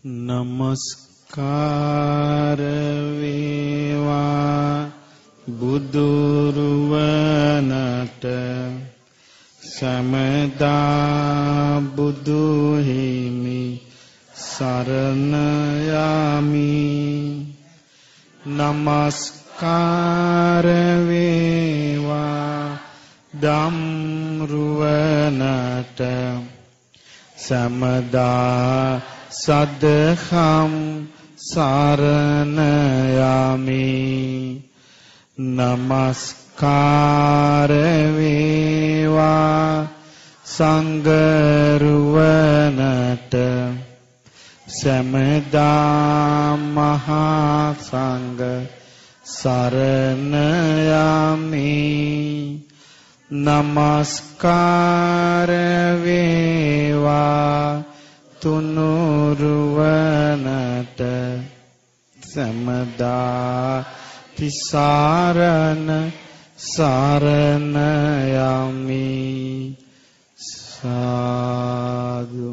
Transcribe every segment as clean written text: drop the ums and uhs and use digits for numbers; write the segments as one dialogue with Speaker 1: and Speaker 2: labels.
Speaker 1: නමස්කාර වේවා බුදුරුවනට සමදා බුදු හිමි සරණ යමි. නමස්කාර වේවා ධම්රුවනට සමදා සදහම් සරණ යමි. නමස්කාර වේවා සංඝරුවනට සමදා මහා සංඝ සරණ යමි. නමස්කාර වේවා තුනුරුවනට සමදා තිසරණ සරණ යමි. සාදු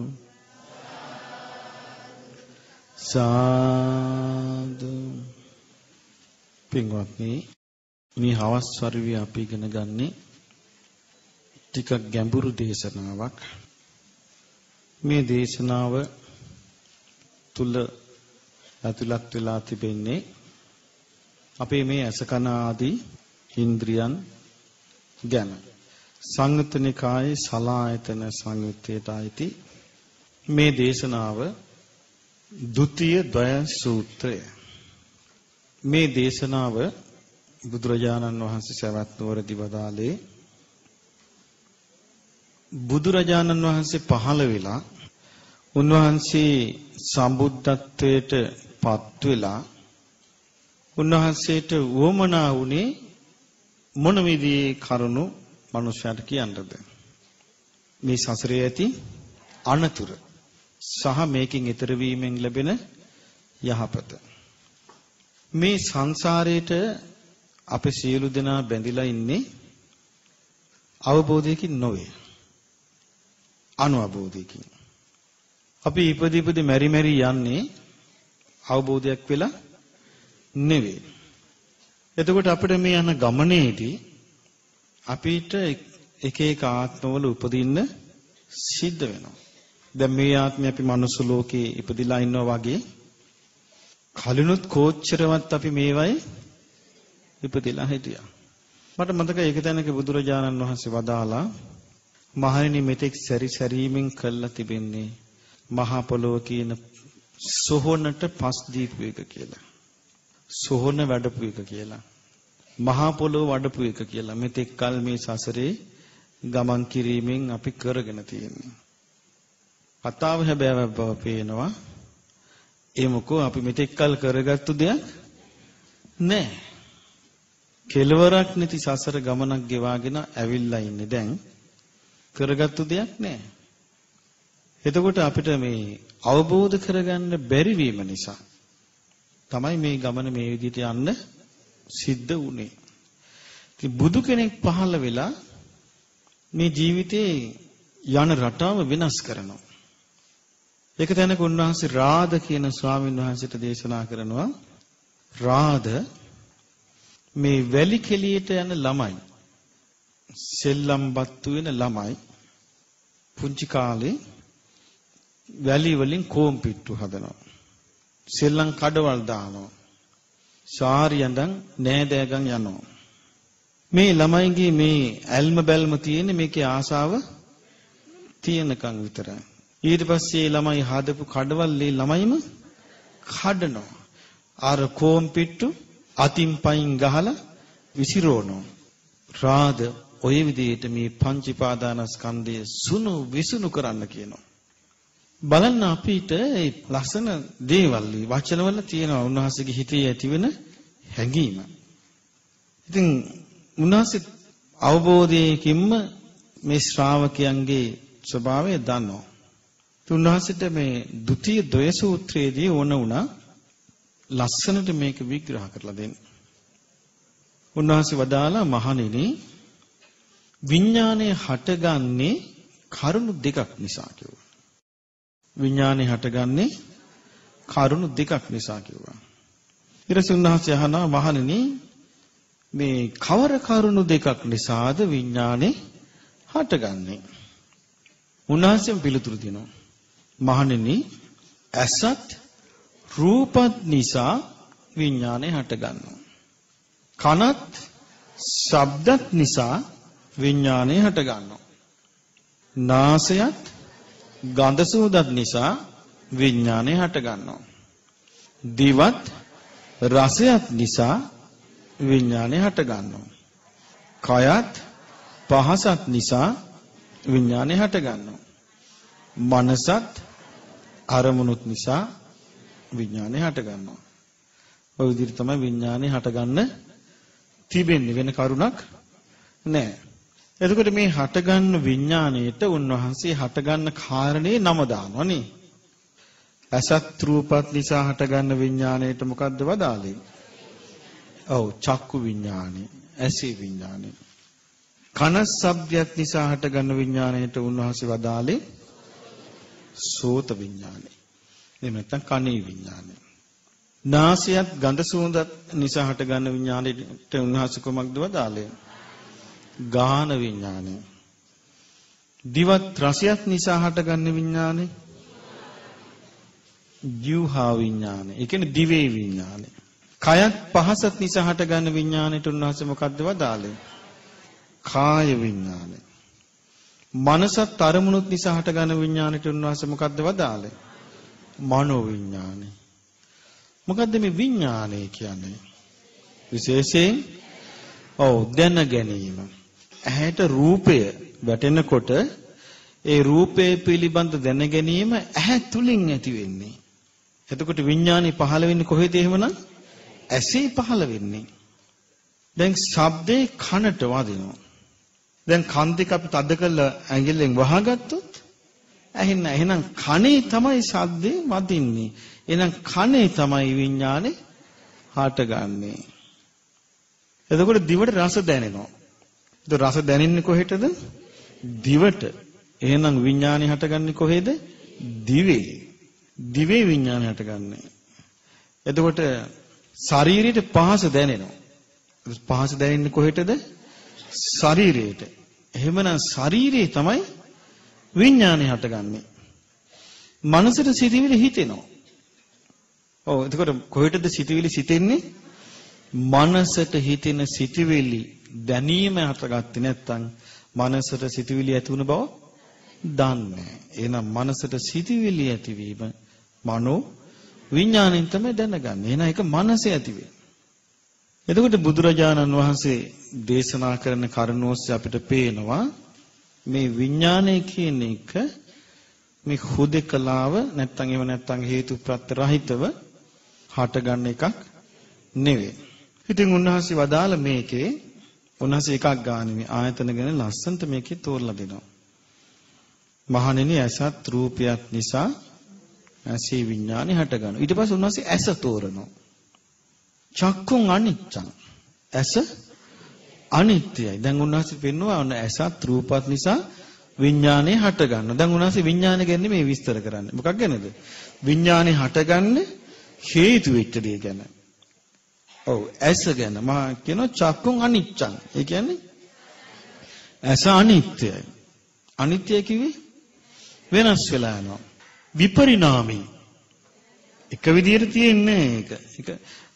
Speaker 1: සාදු. පින්වත්නි, මේ හවස් වරුවේ අපි ඉගෙන ගන්නේ ටිකක් ගැඹුරු දේශනාවක්. මේ දේශනාව තුල ඇතුළත් වෙලා තිබෙන්නේ අපේ මේ අසකන ආදී ඉන්ද්‍රියන් ගැන. සංයුත්ත නිකායේ සලායතන සංයුත්තේට අයිති මේ දේශනාව ဒုတိ ය ද්වය සූත්‍රය. මේ දේශනාව බුදුරජාණන් වහන්සේ සවැත් නුවරදී වදාළේ බුදුරජාණන් වහන්සේ පහළ වෙලා උන්වහන්සේ සම්බුද්ධත්වයට පත් වෙලා උන්වහන්සේට වොමනා වුණේ මොන විදිහේ කරුණු මනුෂ්‍යයට කියන්නද? මේ සසරේ ඇති අනතුරු සහ මේකෙන් ඈතර වීමෙන් ලැබෙන යහපත. මේ සංසාරේට අපේ සියලු දෙනා බැඳිලා ඉන්නේ අවබෝධයකින් නොවේ, අනුඅබෝධයකින්. අපි ඉපදි මෙරි යන්නේ අවබෝධයක් වෙලා නෙවෙයි. එතකොට අපිට මේ යන ගමනේදී අපිට එක එක ආත්මවල උපදින්න සිද්ධ වෙනවා. දැන් මේ ආත්මේ අපි මනුස්ස ලෝකේ ඉපදිලා ඉන්නවා වගේ කලිනුත් කෝච්චරවත් අපි මේවයි ඉපදිලා හිටියා. මට මතකයි ඒක තැනක බුදුරජාණන් වහන්සේ වදාලා මහණෙනි මෙතෙක් සැරිසැරීමෙන් කළා තිබෙන්නේ මහා පොළොව කියන සොහොනට පස් දීපු එක කියලා. සොහොන වැඩපු එක කියලා. මහා පොළොව වඩපු එක කියලා. මෙතෙක් කල මේ සසරේ ගමන් කිරීමෙන් අපි කරගෙන තියෙන්නේ. කතාව හැබැයි බව පේනවා. ඒ මොකෝ අපි මෙතෙක් කල කරගත්තු දෙයක් නෑ. කෙලවරක් නැති සසර ගමනක් ගෙවාගෙන ඇවිල්ලා ඉන්නේ. දැන් කරගත්තු දෙයක් නෑ. එතකොට අපිට මේ අවබෝධ කරගන්න බැරි වීම නිසා තමයි මේ ගමන මේ විදිහට යන්න සිද්ධ වුනේ. ඉතින් බුදු කෙනෙක් පහළ වෙලා මේ ජීවිතේ යන රටාව වෙනස් කරනවා. ඒක තැනක උන්වහන්සේ රාද කියන ස්වාමීන් වහන්සේට දේශනා කරනවා. රාද මේ වැලි කෙලියට යන ළමයි, සෙල්ලම්පත්තු වෙන ළමයි පුංචි කාලේ වැලි වලින් කෝම්පිට්ටු හදනවා. සෙල්ලම් කඩවල් දානවා. සාරියඳන් නෑදෑගන් යනවා. මේ ළමයිගේ මේ ඇල්ම බැල්ම තියෙන්නේ මේකේ ආසාව තියෙනකන් විතරයි. ඊට පස්සේ ළමයි හදපු කඩවල් ළමයිම කඩනවා. අර කෝම්පිට්ටු අතින් පයින් ගහලා විසිරෝනවා. රාද ඔය විදිහට මේ පංචීපාදානස්කන්ධය සුණු විසුණු කරන්න කියනවා. බලන්න අපිට ඒ ලස්සන දේවල් වචනවල තියෙනවා උන්වහන්සේගේ හිතේ ඇතිවෙන හැඟීම. ඉතින් උන්වහන්සේ අවබෝධයකින්ම මේ ශ්‍රාවකයන්ගේ ස්වභාවය දන්නවා. උන්වහන්සේට මේ ဒုတိ ය ද්වය සූත්‍රයේදී ඕන වුණා ලස්සනට මේක විග්‍රහ කරලා දෙන්න. උන්වහන්සේ වදාලා මහණෙනි විඥානය හටගන්නේ කරුණු දෙකක් නිසා කිව්වා. විඥානය හටගන්නේ කරුණු දෙකක් නිසා කිව්වා. ඊට උන්වහන්සේ අහනවා මහණෙනි මේ කවර කරුණු දෙකක් නිසාද විඥානේ හටගන්නේ? උන්වහන්සේම පිළිතුරු දෙනවා. මහණෙනි ඇසත් රූපත් නිසා විඥානේ හටගන්නවා. කනත් ශබ්දත් නිසා විඥානේ හටගන්නවා. නාසයත් ගන්ධ සුවඳත් නිසා විඥානේ හටගන්නවා. දිවත් රසයත් නිසා විඥානේ හටගන්නවා. කයත් පහසත් නිසා විඥානේ හටගන්නවා. මනසත් අරමුණුත් නිසා විඥානේ හටගන්නවා. ඔය විදිහට තමයි විඥානේ හටගන්න තිබෙන්නේ, වෙන කරුණක් නැහැ. එතකොට මේ හටගන්න විඥාණයට උන්වහන්සේ හටගන්න කාරණේ නම දානවා නේ. අසත් රූපත් නිසා හටගන්න විඥාණයට මොකද්ද වදාළේ? ඔව් චක්කු විඥානේ, ඇසේ විඥානේ. කන ශබ්දයක් නිසා හටගන්න විඥාණයට උන්වහන්සේ වදාළේ සෝත විඥානේ. එහෙම නැත්නම් කනේ විඥානේ. නාසයත් ගඳ සුවඳත් නිසා හටගන්න විඥාණයට උන්වහන්සේ කොමක්ද වදාළේ? ගාන විඥානේ. දිවත් රසයත් නිසා හටගන්න විඥානේ ජීවහා විඥානේ. ඒ කියන්නේ දිවේ විඥානේ. කයත් පහසත් නිසා හටගන්න විඥාණයට උන්වහන්සේ මොකද්ද වදාළේ? කාය විඥානේ. මනසත් අරමුණුත් නිසා හටගන්න විඥාණයට උන්වහන්සේ මොකද්ද වදාළේ? මනෝ විඥානේ. මොකද්ද මේ විඥානය කියන්නේ? විශේෂයෙන් දැන ගැනීම. ඇහැට රූපය වැටෙනකොට ඒ රූපය පිළිබඳ දැන ගැනීම ඇහැ තුලින් ඇති වෙන්නේ. එතකොට විඥානේ පහළ වෙන්නේ කොහෙද එහෙමනම්? ඇසේ පහළ වෙන්නේ. දැන් ශබ්දේ කනට වදිනවා. දැන් කන් දෙක අපි තද කරලා ඇඟිල්ලෙන් වහගත්තොත් ඇහෙන්නේ. එහෙනම් කනේ තමයි ශබ්දේ වදින්නේ. එහෙනම් කනේ තමයි විඥානේ හටගන්නේ. එතකොට දිවට රස දැනෙනවා. ඒක රස දැනෙන්නේ කොහෙටද? දිවට. එහෙනම් විඥානේ හටගන්නේ කොහෙද? දිවේ. දිවේ විඥානේ හටගන්නේ. එතකොට ශරීරයට පහස දැනෙනවා. පහස දැනෙන්නේ කොහෙටද? ශරීරයට. එහෙමනම් ශරීරයේ තමයි විඥානේ හටගන්නේ. මනසට සිතිවිලි හිතෙනවා. එතකොට කොහෙටද සිතිවිලි සිතෙන්නේ? මනසට හිතෙන සිතිවිලි දැනීම හටගත්තේ නැත්නම් මනසට සිතිවිලි ඇති වුණ බව දන්නේ නැහැ. එහෙනම් මනසට සිතිවිලි ඇතිවීම මනෝ විඥාණයෙන් තමයි දැනගන්නේ. එහෙනම් ඒක මනසේ ඇති වෙන්නේ. එතකොට බුදුරජාණන් වහන්සේ දේශනා කරන කරුණ ඔස්සේ අපිට පේනවා මේ විඥානය කියන එක මේ හුදකලාව නැත්නම් එහෙම නැත්නම් හේතු ප්‍රත්‍ය රහිතව හටගන්න එකක් නෙවෙයි. ඉතින් උන්වහන්සේ වදාළ මේකේ උන්වහන්සේ එකක් ගානේ මේ ආයතන ගැන ලස්සන්ට මේකේ තෝරලා දෙනවා. මහණෙනි ඇසත් රූපයක් නිසා ඇසේ විඥානේ හටගන්නවා. ඊට පස්සේ උන්වහන්සේ ඇස තෝරනවා. චක්කුං අනිච්චං. ඇස අනිත්‍යයි. දැන් උන්වහන්සේ පෙන්වනවා ඔන්න ඇසත් රූපත් නිසා විඥානේ හටගන්නවා. දැන් උන්වහන්සේ විඥාන ගැන මේ විස්තර කරන්නේ. මොකක් ගැනද? විඥානේ හටගන්න හේතු වෙච්ච දේ ගැන. ඇස ගැන මා කියනවා චක්කුං අනිච්චං. ඒ කියන්නේ ඇස අනිත්‍යයි. අනිත්‍ය කිව්වේ වෙනස් වෙලා යනවා. විපරිණාමී. එක විදියට තියෙන්නේ ඒක.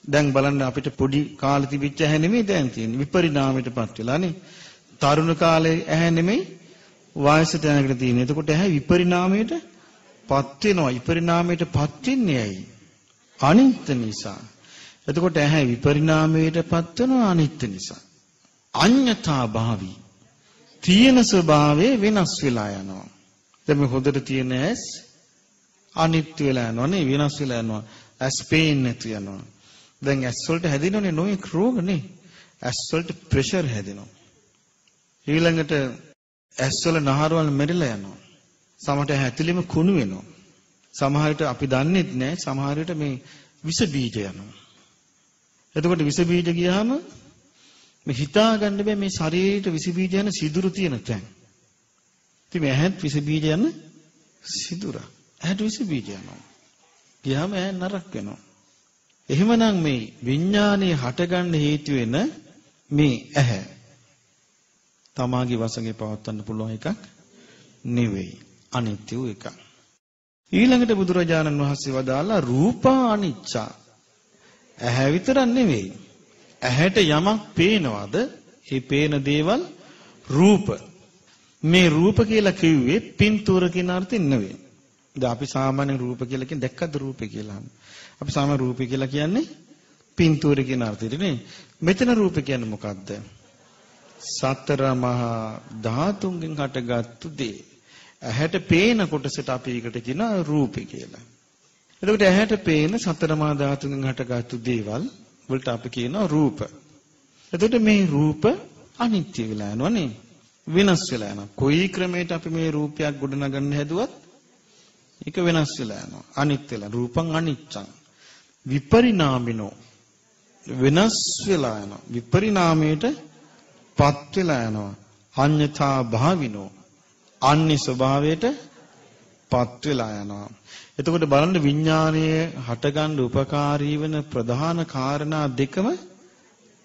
Speaker 1: දැන් බලන්න අපිට පොඩි කාලේ තිබිච්ච ඇහැ නෙමෙයි දැන් තියෙන්නේ. විපරිණාමයටපත් වෙලානේ. තරුණ කාලේ ඇහැ නෙමෙයි වයසට යනකට තියෙන්නේ. එතකොට ඇහැ විපරිණාමයටපත් වෙනවා. විපරිණාමයටපත් වෙන්නේ ඇයි? අනිත්‍ය නිසා. එතකොට ඇහැ විපරිණාමයටපත් වෙනවා අනිත්‍ය නිසා. අඤ්ඤතා භාවී. තියෙන ස්වභාවය වෙනස් වෙලා යනවා. දැන් මේ හොදට තියෙන ඇස් අනිත්‍ය වෙලා යනවා නේ, වෙනස් වෙලා යනවා. ඇස් පේන්නේ නැතු යනවා. දැන් ඇස් වලට හැදෙනෝනේ නොයෙක් රෝග නේ. ඇස් වලට ප්‍රෙෂර් හැදෙනවා. ඊළඟට ඇස් වල නහරවල් මෙරිලා යනවා. සමහරට ඇතුළෙම කුණු වෙනවා. සමහරට අපි දන්නේ නැහැ. සමහරට මේ විස බීජ යනවා. එතකොට විස බීජ ගියාම මේ හිතා ගන්න බෑ මේ ශරීරයට විස බීජ යන සිදුරු තියෙන තැන්. ඉතින් මේ ඇහත් විස බීජ යන සිදුර. ඇහට විස බීජ යනවා. ගියාම ඇහැ නරක වෙනවා. එහෙමනම් මේ විඥානයේ හටගන්න හේතු වෙන මේ ඇහැ තමාගේ වශයෙන් පවත්වන්න පුළුවන් එකක් නෙවෙයි. අනිත්‍ය වූ එකක්. ඊළඟට බුදුරජාණන් වහන්සේ වදාලා රූපා අනිච්චා. ඇහැ විතරක් නෙවෙයි. ඇහැට යමක් පේනවද? ඒ පේන දේවල් රූප. මේ රූප කියලා කිව්වේ පින්තූර කියන අර්ථයෙන් නෙවෙයි. දැන් අපි සාමාන්‍ය රූප කියලා කියන්නේ දැක්කද රූපේ කියලා. අපි සාමාන්‍ය රූපේ කියලා කියන්නේ පින්තූර කියන අර්ථයට නේ. මෙතන රූප කියන්නේ මොකද්ද? සතර මහා ධාතුන්ගෙන් හටගත්තු දේ. ඇහැට පේන කොටසට අපි ඒකට කියනවා රූපේ කියලා. එතකොට ඇහැට පේන සතර මහා ධාතුන්ගෙන් හටගත්තු දේවල් වලට අපි කියනවා රූප. එතකොට මේ රූප අනිත්‍ය වෙලා යනවනේ. වෙනස් වෙලා යනවා. කොයි ක්‍රමයකට අපි මේ රූපයක් ගොඩනගන්න හැදුවත් ඒක වෙනස් වෙලා යනවා. අනිත්‍ය වෙලා. රූපං අනිච්චං. විපරිණාමිනෝ. වෙනස් වෙලා යනවා. විපරිණාමයට පත් වෙලා යනවා. අඤ්ඤතා භාවිනෝ. අන්‍ය ස්වභාවයට පත් වෙලා යනවා. එතකොට බලන්න විඥානයේ හටගන්න උපකාරී වෙන ප්‍රධාන කාරණා දෙකම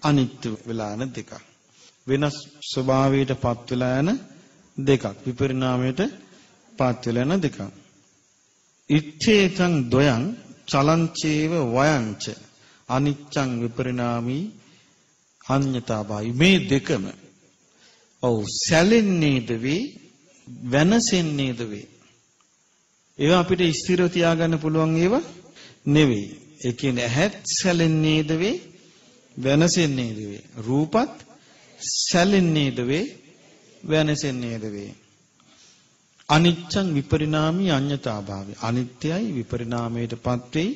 Speaker 1: අනිත්‍ය වෙලා යන දෙකක්. වෙනස් ස්වභාවයට පත් වෙලා යන දෙකක්. විපරිණාමයට පත් වෙලා යන දෙකක්. ඉච්ඡේතං ද්වයං චලංචේව වයංච අනිච්ඡං විපරිණාමී අඤ්ඤතාවයි. මේ දෙකම ඔව් සැලෙන්නේද වේ වෙනසෙන්නේද වේ. ඒවා අපිට ස්ථිරව තියාගන්න පුළුවන් ඒවා නෙවෙයි. ඒ කියන්නේ ඇහත් සැලෙන්නේද වේ වෙනසෙන්නේද වේ. රූපත් සැලෙන්නේද වේ වෙනසෙන්නේද වේ. අනිච්චං විපරිණාමී අඤ්ඤතාභාවය. අනිත්‍යයි විපරිණාමයටපත් වෙයි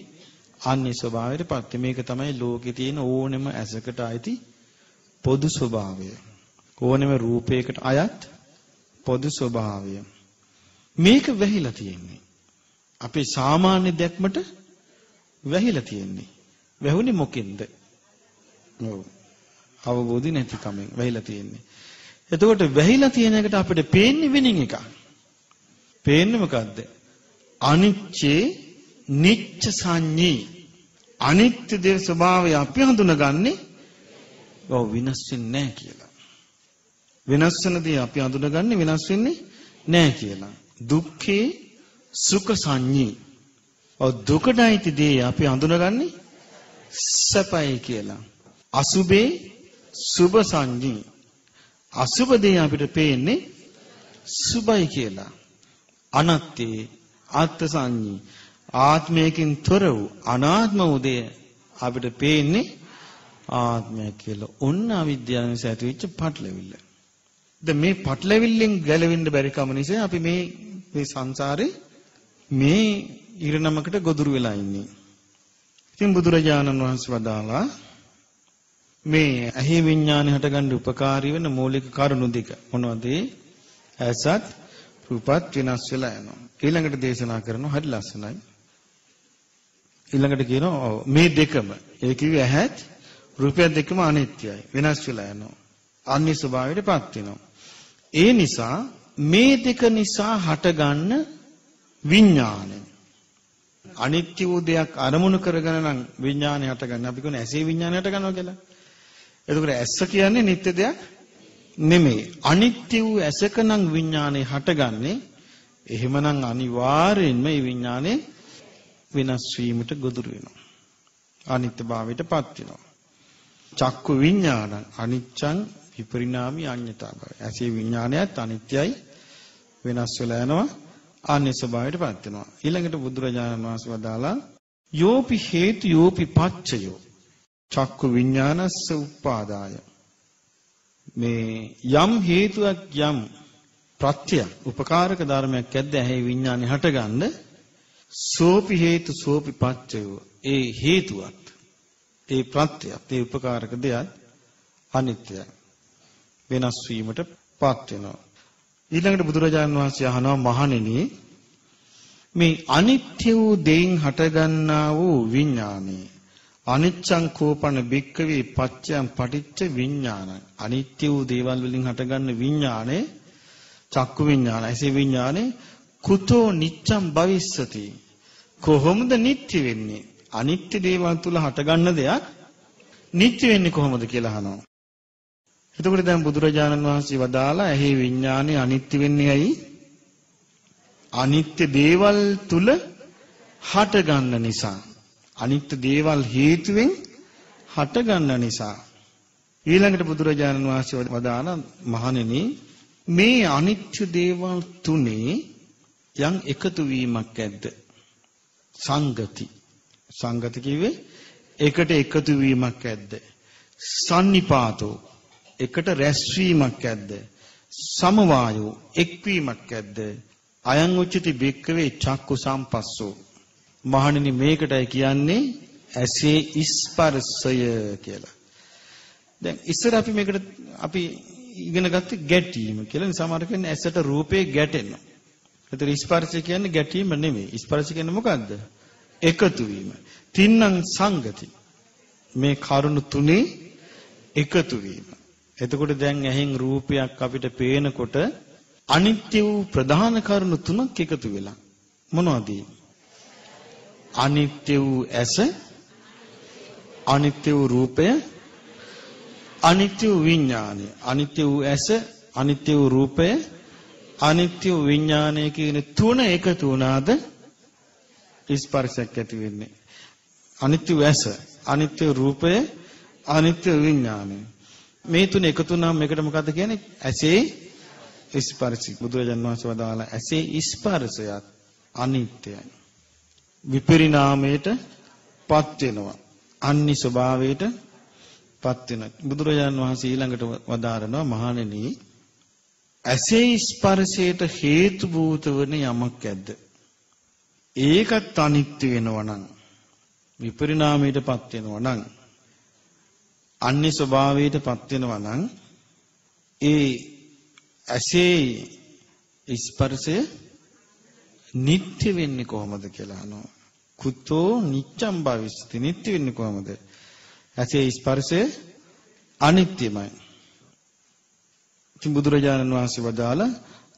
Speaker 1: අන්‍ය ස්වභාවයටපත් වෙයි. මේක තමයි ලෝකේ තියෙන ඕනෙම ඇසකට අයිති පොදු ස්වභාවය. ඕනෙම රූපයකට අයත් පොදු ස්වභාවය. මේක වැහිලා තියෙන්නේ. අපේ සාමාන්‍ය දැක්මට වැහිලා තියෙන්නේ. වැහුනේ මොකෙන්ද? ඔව්. අවබෝධි නැතිකමෙන් වැහිලා තියෙන්නේ. එතකොට වැහිලා තියෙන එකට අපිට පේන්නේ වෙනින් එකක්. පේන්නේ මොකද්ද? අනිච්චේ නිච්ච සංඤී. අනිත්‍ය දේ ස්වභාවය අපි හඳුනගන්නේ ඔව් වෙනස් වෙන්නේ නැහැ කියලා. වෙනස් වෙන දේ අපි හඳුනගන්නේ වෙනස් වෙන්නේ නැහැ කියලා. දුක්ඛේ සුඛ සංඤී. ඔව් දුකඩයිති දේ අපි හඳුනගන්නේ සැපයි කියලා. අසුභේ සුභ සංඤී. අසුභ දේ අපිට පේන්නේ සුභයි කියලා. අනත්තේ ආත්ම සංඤී. ආත්මයෙන් තොර වූ අනාත්ම උදේ අපිට පේන්නේ ආත්මය කියලා. ඔන්න අවිද්‍යාව නිසා ඇතිවෙච්ච පටලවිල්ල. දැන් මේ පටලවිල්ලෙන් ගැලවෙන්න බැරි කම නිසා අපි මේ සංසාරේ මේ ඉරණමකට ගොදුරු වෙලා ඉන්නේ. ඉතින් බුදුරජාණන් වහන්සේ වදාලා මේ ඇහි විඥානය හටගන්න උපකාරී වෙන මූලික කරුණු දෙක මොනවද? ඇසත් රූපත් වෙනස් වෙලා යනවා. ඊළඟට දේශනා කරනවා හරි ලස්සනයි. ඊළඟට කියනවා මේ දෙකම ඒ කිව්වේ ඇහත් රූපයත් දෙකම අනිත්‍යයි. වෙනස් වෙලා යනවා. අන්‍ය ස්වභාවයටපත් වෙනවා. ඒ නිසා මේ දෙක නිසා හටගන්න විඥානය අනිත්‍ය වූ දෙයක් අරමුණු කරගෙන නම් විඥානය හටගන්නේ. අපි කියන ඇසේ විඥානය හටගන්නවා කියලා. එතකොට ඇස කියන්නේ නිත්‍ය දෙයක් නෙමෙයි. අනිත්‍ය වූ ඇසක නම් විඥානය හටගන්නේ. එහෙමනම් අනිවාර්යෙන්ම මේ විඥානේ වෙනස් වීමට ගොදුරු වෙනවා. අනිත්‍යභාවයටපත් වෙනවා. චක්කු විඥානං අනිච්චං විපරිණාමී අඤ්ඤතාවය. ඇසේ විඥානයත් අනිත්‍යයි වෙනස් වෙලා යනවා. අන්‍ය ස්වභාවයටපත් වෙනවා. ඊළඟට බුදුරජාණන් වහන්සේ වදාලා යෝපි හේතු යෝපි පච්චයෝ චක්කු විඥානස්ස උපාදාය. මේ යම් හේතුවක් යම් ප්‍රත්‍යක් උපකාරක ධර්මයක් ඇද්ද ඇහි විඥානේ හටගන්න සෝපි හේතු සෝපි පච්චයෝ. ඒ හේතුවත් ඒ ප්‍රත්‍යයත් ඒ උපකාරක දෙයක් අනිත්‍යයි වෙනස් වීමටපත් වෙනවා. ඊළඟට බුදුරජාණන් වහන්සේ අහනවා මහණෙනි මේ අනිත්‍ය වූ දෙයින් හටගන්නා වූ විඥානේ අනිච්ඡං කෝපන බික්කවේ පච්චයන් පටිච්ච විඥානං. අනිත්‍ය වූ දේවල් වලින් හටගන්න විඥානේ චක්කු විඥාන ඇසේ විඥානේ කුතෝ නිච්ඡං භවිස්සති කොහොමද නිට්ටය වෙන්නේ? අනිත්‍ය දේවල් තුල හටගන්න දෙයක් නිට්ටය වෙන්නේ කොහොමද කියලා අහනවා. එතකොට දැන් බුදුරජාණන් වහන්සේ වදාලා ඇහි විඥානේ අනිත්‍ය වෙන්නේ ඇයි? අනිත්‍ය දේවල් තුල හටගන්න නිසා. අනිත්‍ය දේවල් හේතුවෙන් හටගන්න නිසා. ඊළඟට බුදුරජාණන් වහන්සේ වදාන මහණෙනි මේ අනිත්‍ය දේවල් තුනේ යම් එකතු වීමක් ඇද්ද? සංගති. සංගති කිව්වේ එකට එකතු වීමක් ඇද්ද? සන්නිපාතෝ එකට රැස්වීමක් ඇද්ද? සමවායෝ එක්වීමක් ඇද්ද? අයං උච්චති භික්ඛවේ චක්කු සම්පස්සෝ. මහණෙනි මේකටයි කියන්නේ ඇසේ ස්පර්ශය කියලා. දැන් ඉස්සර අපි මේකට අපි ඉගෙන ගත්තේ ගැටීම කියලා. සමහර කෙනෙක් ඇසට රූපේ ගැටෙනවා. ඒතර ස්පර්ශය කියන්නේ ගැටීම නෙමෙයි. ස්පර්ශ කියන්නේ මොකද්ද? එකතු වීම. තින්නම් සංගති. මේ කරුණු තුනේ එකතු වීම. එතකොට දැන් ඇහෙන් රූපයක් අපිට පේනකොට අනිත්‍ය වූ ප්‍රධාන කරුණු තුනක් එකතු වෙලා. මොනවද? අනිත්‍ය වූ ඇස, අනිත්‍ය වූ රූපය, අනිත්‍ය වූ විඥානය. අනිත්‍ය වූ ඇස, අනිත්‍ය වූ රූපය, අනිත්‍ය වූ විඥානය කියන තුන එකතු වුණාද ස්පර්ශයක් ඇති වෙන්නේ. අනිත්‍ය වූ ඇස, අනිත්‍ය වූ රූපය, අනිත්‍ය වූ විඥානය. මේ තුන එකතු වුණාම මේකට මොකද්ද කියන්නේ? ඇසේ ස්පර්ශي. බුදුරජාණන් වහන්සේ වදාලා ඇසේ ස්පර්ශයත් අනිත්‍යයි. විපරිණාමයට පත් වෙනවා. අන්‍ය ස්වභාවයට පත් වෙනවා. බුදුරජාණන් වහන්සේ ඊළඟට වදාරනවා මහණෙනි ඇසේ ස්පර්ශයට හේතු භූත වන යමක් ඇද්ද? ඒකත් අනිත්‍ය වෙනවා නම් විපරිණාමයට පත් වෙනවා නම් අන්‍ය ස්වභාවයට පත් වෙනවා නම් ඒ ඇසේ ස්පර්ශය නිට්ටය වෙන්නේ කොහොමද කියලා අහනවා. කුතෝ නිච්ඡම් භවිස්සති. නිට්ටය වෙන්නේ කොහොමද? ඇසේ ස්පර්ශය අනිත්‍යමයි. ඉතින් බුදුරජාණන් වහන්සේ වදාලා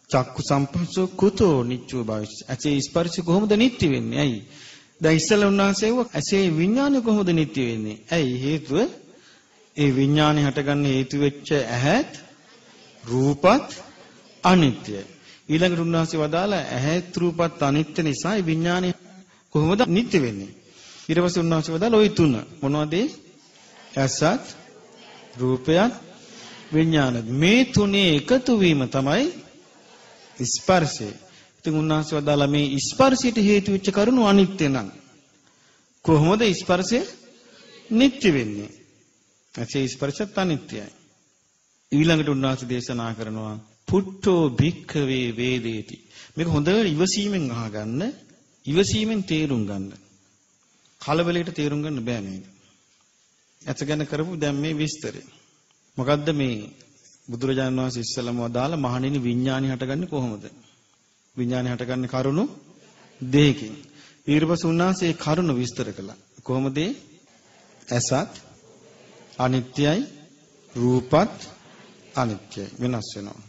Speaker 1: චක්කු සම්පස්සෝ කුතෝ නිච්චෝ භවිස්සති. ඇසේ ස්පර්ශය කොහොමද නිට්ටය වෙන්නේ? ඇයි? දැන් ඉස්සෙල්ලා උන්වහන්සේ වුණා ඇසේ විඥානය කොහොමද නිට්ටය වෙන්නේ? ඇයි? හේතුව ඒ විඥානය හටගන්න හේතු වෙච්ච ඇහත් රූපත් අනිත්‍යයි. ඊළඟට උන්වහන්සේ වදාලා ඇහත් රූපත් අනිත්‍ය නිසා ඒ විඥානය කොහොමද නිට්ටය වෙන්නේ? ඊට පස්සේ උන්වහන්සේ වදාලා ওই තුන මොනවද? ඇසත් රූපයත් විඥානත්. මේ තුනේ එකතු වීම තමයි ස්පර්ශය. ඉතින් උන්වහන්සේ වදාලා මේ ස්පර්ශයට හේතු වෙච්ච කරුණු අනිත්‍ය නම් කොහොමද ස්පර්ශය නිට්ටය වෙන්නේ? ඇසේ ස්පර්ශත් අනිත්‍යයි. ඊළඟට උන්වහන්සේ දේශනා කරනවා පුට්ඨෝ භික්ඛවේ වේදේති. මේක හොඳට ඉවසීමෙන් අහගන්න, ඉවසීමෙන් තේරුම් ගන්න. කලබලයකට තේරුම් ගන්න බෑ මේක. ඇස ගැන කරපු දැන් මේ විස්තරය. මොකද්ද මේ බුදුරජාණන් වහන්සේ ඉස්සලම වදාලා මහණෙනි විඥානය හටගන්නේ කොහොමද? විඥානය හටගන්නේ කරුණු දෙකකින්. ඊට පස්සේ උන්වහන්සේ කරුණු විස්තර කළා. කොහොමද? ඇසත් අනිත්‍යයි, රූපත් අනිත්‍යයි, වෙනස් වෙනවා.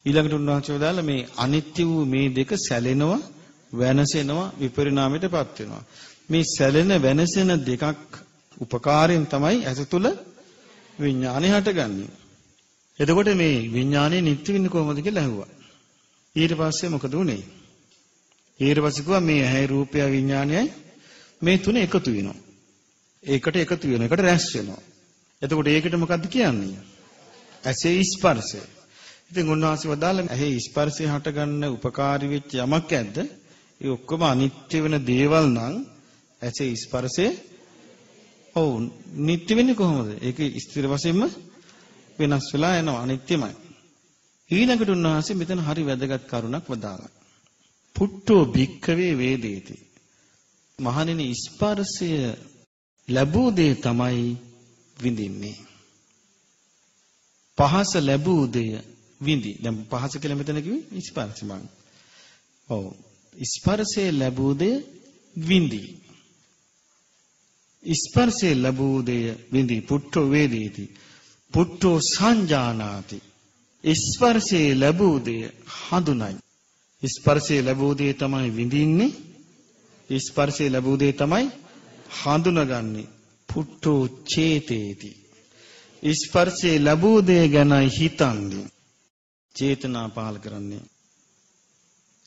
Speaker 1: ඊළඟට උන්වහන්සේ වදාලා මේ අනිත්‍ය වූ මේ දෙක සැලෙනවා, වෙනසෙනවා, විපරිණාමයටපත් වෙනවා. මේ සැලෙන වෙනසෙන දෙකක් උපකාරයෙන් තමයි ඇස තුල විඥානය හටගන්නේ. එතකොට මේ විඥානය නිට්ටය වෙන්නේ කොහොමද කියලා අහුවා. ඊට පස්සේ මොකද වුනේ? ඊට පස්සේ කිව්වා මේ ඇහැ රූපය විඥානයයි මේ තුන එකතු වෙනවා. ඒකට එකතු වෙනවා. ඒකට රැස් වෙනවා. එතකොට ඒකට මොකද්ද කියන්නේ? ඇසේ ස්පර්ශය. ඉතින් උන්වහන්සේ වදාළා ඇහි ස්පර්ශය හටගන්න උපකාරී වෙච්ච යමක් ඇද්ද? ඒ ඔක්කොම අනිත්‍ය වෙන දේවල් නම් ඇසේ ස්පර්ශය ඔව් නිට්ටය වෙන්නේ කොහොමද? ඒක ස්ථිර වශයෙන්ම වෙනස් වෙලා යනවා, අනිත්‍යමයි. ඊළඟට උන්වහන්සේ මෙතන හරි වැදගත් කරුණක් වදාළා. පුට්ඨෝ භික්ඛවේ වේදේති. මහණෙනි ස්පර්ශය ලැබූ දේ තමයි විඳින්නේ. පහස ලැබූ දේ විඳි. දැන් පහස කියලා මෙතන කිව්වේ ස්පර්ශ මං. ඔව්. ස්පර්ශය ලැබූ දේ විඳි. ස්පර්ශය ලැබූ දේ විඳි. පුට්ඨෝ වේදේති. පුට්ඨෝ සංජානාති. ස්පර්ශය ලැබූ දේ හඳුනයි. ස්පර්ශය ලැබූ දේ තමයි විඳින්නේ. ස්පර්ශය ලැබූ දේ තමයි හඳුනගන්නේ. පුට්ඨෝ චේතේති. ස්පර්ශය ලැබූ දේ ගැනයි හිතන්නේ. චේතනා පහල කරන්නේ.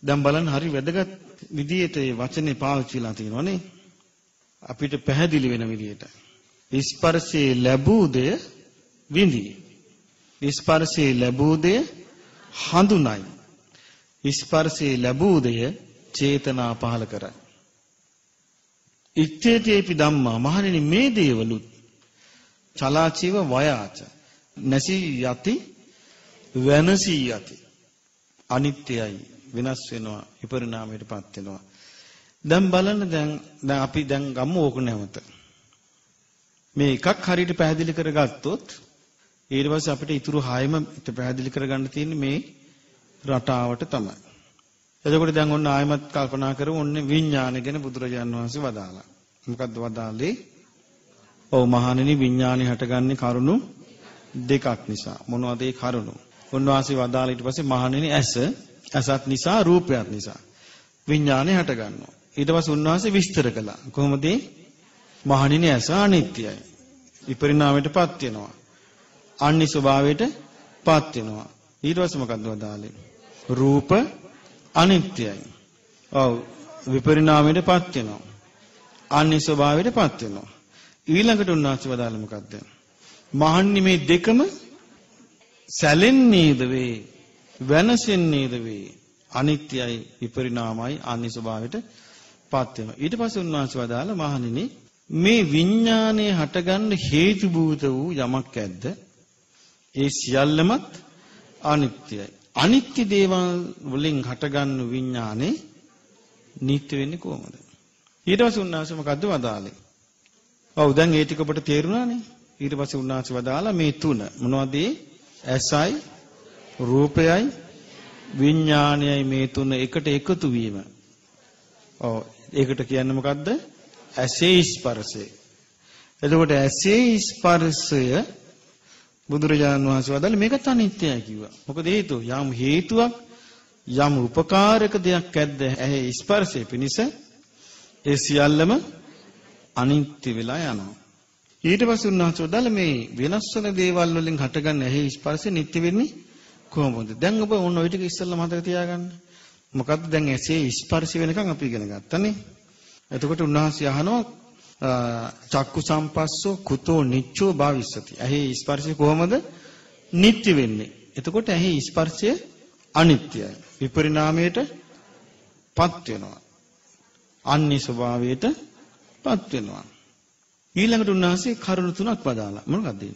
Speaker 1: දැන් බලන්න හරි වැදගත් විදියට මේ වචනේ පාවිච්චි වෙලා තියෙනවනේ. අපිට පැහැදිලි වෙන විදියට. ස්පර්ශයේ ලැබූ දේ විඳී. ස්පර්ශයේ ලැබූ දේ හඳුනයි. ස්පර්ශයේ ලැබූ දේ චේතනා පහල කරයි. ඉච්ඡේතේපි ධම්මා මහණෙනි මේ දේවලුත් චලාචීව වයාච නැසී යති වෙනසී යති අනිත්‍යයි වෙනස් වෙනවා විපරිණාමයටපත් වෙනවා. දැන් බලන්න දැන් අපි දැන් ගමු ඕක නැවත. මේ එකක් හරියට පැහැදිලි කරගත්තොත් ඊට පස්සේ අපිට ඊටු 6ම පැහැදිලි කරගන්න තියෙන්නේ මේ රටාවට තමයි. එතකොට දැන් ඔන්න ආයමත් කල්පනා කරමු ඔන්න විඥාන ගැන බුදුරජාන් වහන්සේ වදාලා. මොකද්ද වදාළේ? ඔව් මහණෙනි විඥානෙ හටගන්නේ කරුණු දෙකක් නිසා. මොනවද ඒ කරුණු? උන්වහන්සේ වදාලා ඊට පස්සේ මහණෙනි ඇසත් නිසා රූපයත් නිසා විඥානෙ හටගන්නවා. ඊට පස්සේ උන්වහන්සේ විස්තර කළා. කොහොමද? මහණෙනි ඇස අනිත්‍යයි. විපරිණාමයටපත් වෙනවා. අනිත්‍ය ස්වභාවයටපත් වෙනවා. ඊට පස්සේ මොකද්ද වදාළේ? රූප අනිත්‍යයි. ඔව් විපරිණාමයටපත් වෙනවා. අනිත්‍ය ස්වභාවයටපත් වෙනවා. ඊළඟට උන්වහන්සේ වදාළ මොකද්ද? මහන්නි මේ දෙකම සැලෙන්නේද වේ වෙනසෙන්නේද වේ අනිත්‍යයි විපරිණාමයි අනිත්‍ය ස්වභාවයටපත් වෙනවා. ඊට පස්සේ උන්වහන්සේ වදාළ මහණෙනි මේ විඥානයේ හටගන්න හේතු භූත වූ යමක් ඇද්ද? ඒ සියල්ලමත් අනිත්‍යයි. අනිත්‍ය දේවල් වලින් හටගන්න විඥානේ නිට්ටය වෙන්නේ කොහොමද? ඊට පස්සේ උන්වහන්සේ මොකද්ද වදාළේ? ඔව් දැන් ඒ ටික ඔබට තේරුණානේ. ඊට පස්සේ උන්වහන්සේ වදාලා මේ තුන මොනවද? ඇසයි රූපයයි විඥානයයි මේ තුන එකට එකතු වීම. ඔව් ඒකට කියන්නේ මොකද්ද? ඇසේ ස්පර්ශය. එතකොට ඇසේ ස්පර්ශය බුදුරජාණන් වහන්සේ වදාළේ මේකත් අනිත්‍යයි කිව්වා. මොකද හේතුව? යම් හේතුවක් යම් උපකාරක දෙයක් ඇද්ද ඇහි ස්පර්ශය පිණිස ඒ සියල්ලම අනිත්‍ය වෙලා යනවා. ඊට පස්සේ උන්වහන්සේ වදාළ මේ වෙනස් වෙන දේවල් වලින් හටගන්න ඇහි ස්පර්ශය නිට්ටය වෙන්නේ කොහොමද? දැන් ඔබ ඔන්න ওই ටික ඉස්සෙල්ලා මතක තියාගන්න. මොකද්ද දැන් ඇසේ ස්පර්ශ වෙනකන් අපි ඉගෙන ගත්තනේ. එතකොට උන්වහන්සේ අහනවා චක්කු සම්පස්සෝ කුතෝ නිච්චෝ භාවිස්සති. ඇහි ස්පර්ශය කොහොමද නිට්ටය වෙන්නේ? එතකොට ඇහි ස්පර්ශය අනිත්‍යයි. විපරිණාමයටපත් වෙනවා. අන්‍ය ස්වභාවයටපත් වෙනවා. ඊළඟට උන්වහන්සේ කරුණු තුනක් වදාලා. මොනවද ඒ?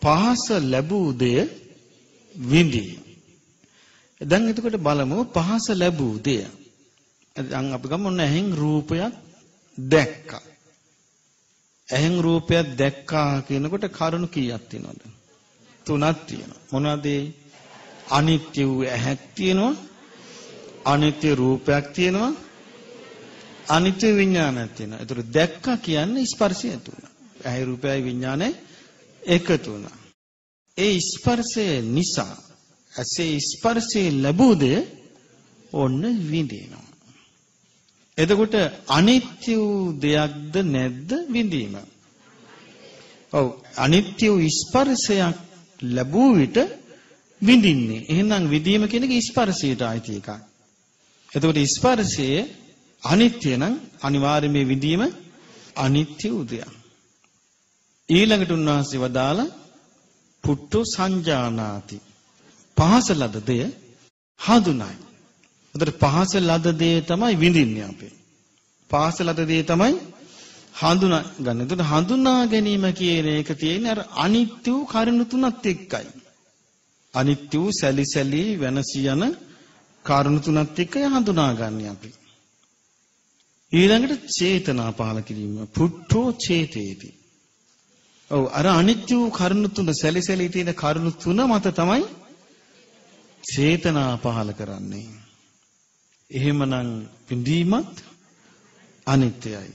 Speaker 1: පහස ලැබූ දෙය විඳී. දැන් එතකොට බලමු පහස ලැබූ දෙය. දැන් අපි ගමු ඔන්න ඇහෙන් රූපයක් දැක්කා. ඇහෙන් රූපයක් දැක්කා කියනකොට කරුණු කීයක් තියෙනවද? තුනක් තියෙනවා. මොනවද? අනිත්‍ය වූ ඇහක් තියෙනවා. අනිත්‍ය රූපයක් තියෙනවා. අනිත්‍ය විඥානයක් තියෙනවා. ඒතර දැක්කා කියන්නේ ස්පර්ශය තුන. ඇහි රූපයයි විඥානය එකතු වුණා. ඒ ස්පර්ශය නිසා ඇසේ ස්පර්ශය ලැබූ දේ ඔන්න විඳිනවා. එතකොට අනිත්‍ය වූ දෙයක්ද නැද්ද විඳීම? ඔව් අනිත්‍ය වූ ස්පර්ශයක් ලැබූ විට විඳින්නේ. එහෙනම් විඳීම කියන එක ස්පර්ශයට අයිති එකක්. එතකොට ස්පර්ශයේ අනිත්‍ය නම් අනිවාර්යයෙන් මේ විඳීම අනිත්‍ය වූ දෙයක්. ඊළඟට උන්වහන්සේ වදාලා පුට්ඨෝ සංජානාති. පහස ලද දෙය හඳුනයි. එතකොට පහස ලද දෙය තමයි විඳින්නේ අපි. පහස ලද දෙය තමයි හඳුනා ගන්න. එතකොට හඳුනා ගැනීම කියන එක තියෙන්නේ අර අනිත්‍ය වූ කරුණු තුනත් එක්කයි. අනිත්‍ය වූ සැලි වෙනසී යන කරුණු තුනත් එක්කයි හඳුනාගන්නේ අපි. ඊළඟට චේතනා පහල කිරීම පුට්ඨෝ චේතේති. ඔව් අර අනිත්‍ය වූ කරුණු තුන සැලි තියෙන කරුණු තුන මත තමයි චේතනා පහල කරන්නේ. එහෙමනම් විඳීමත් අනිත්‍යයි.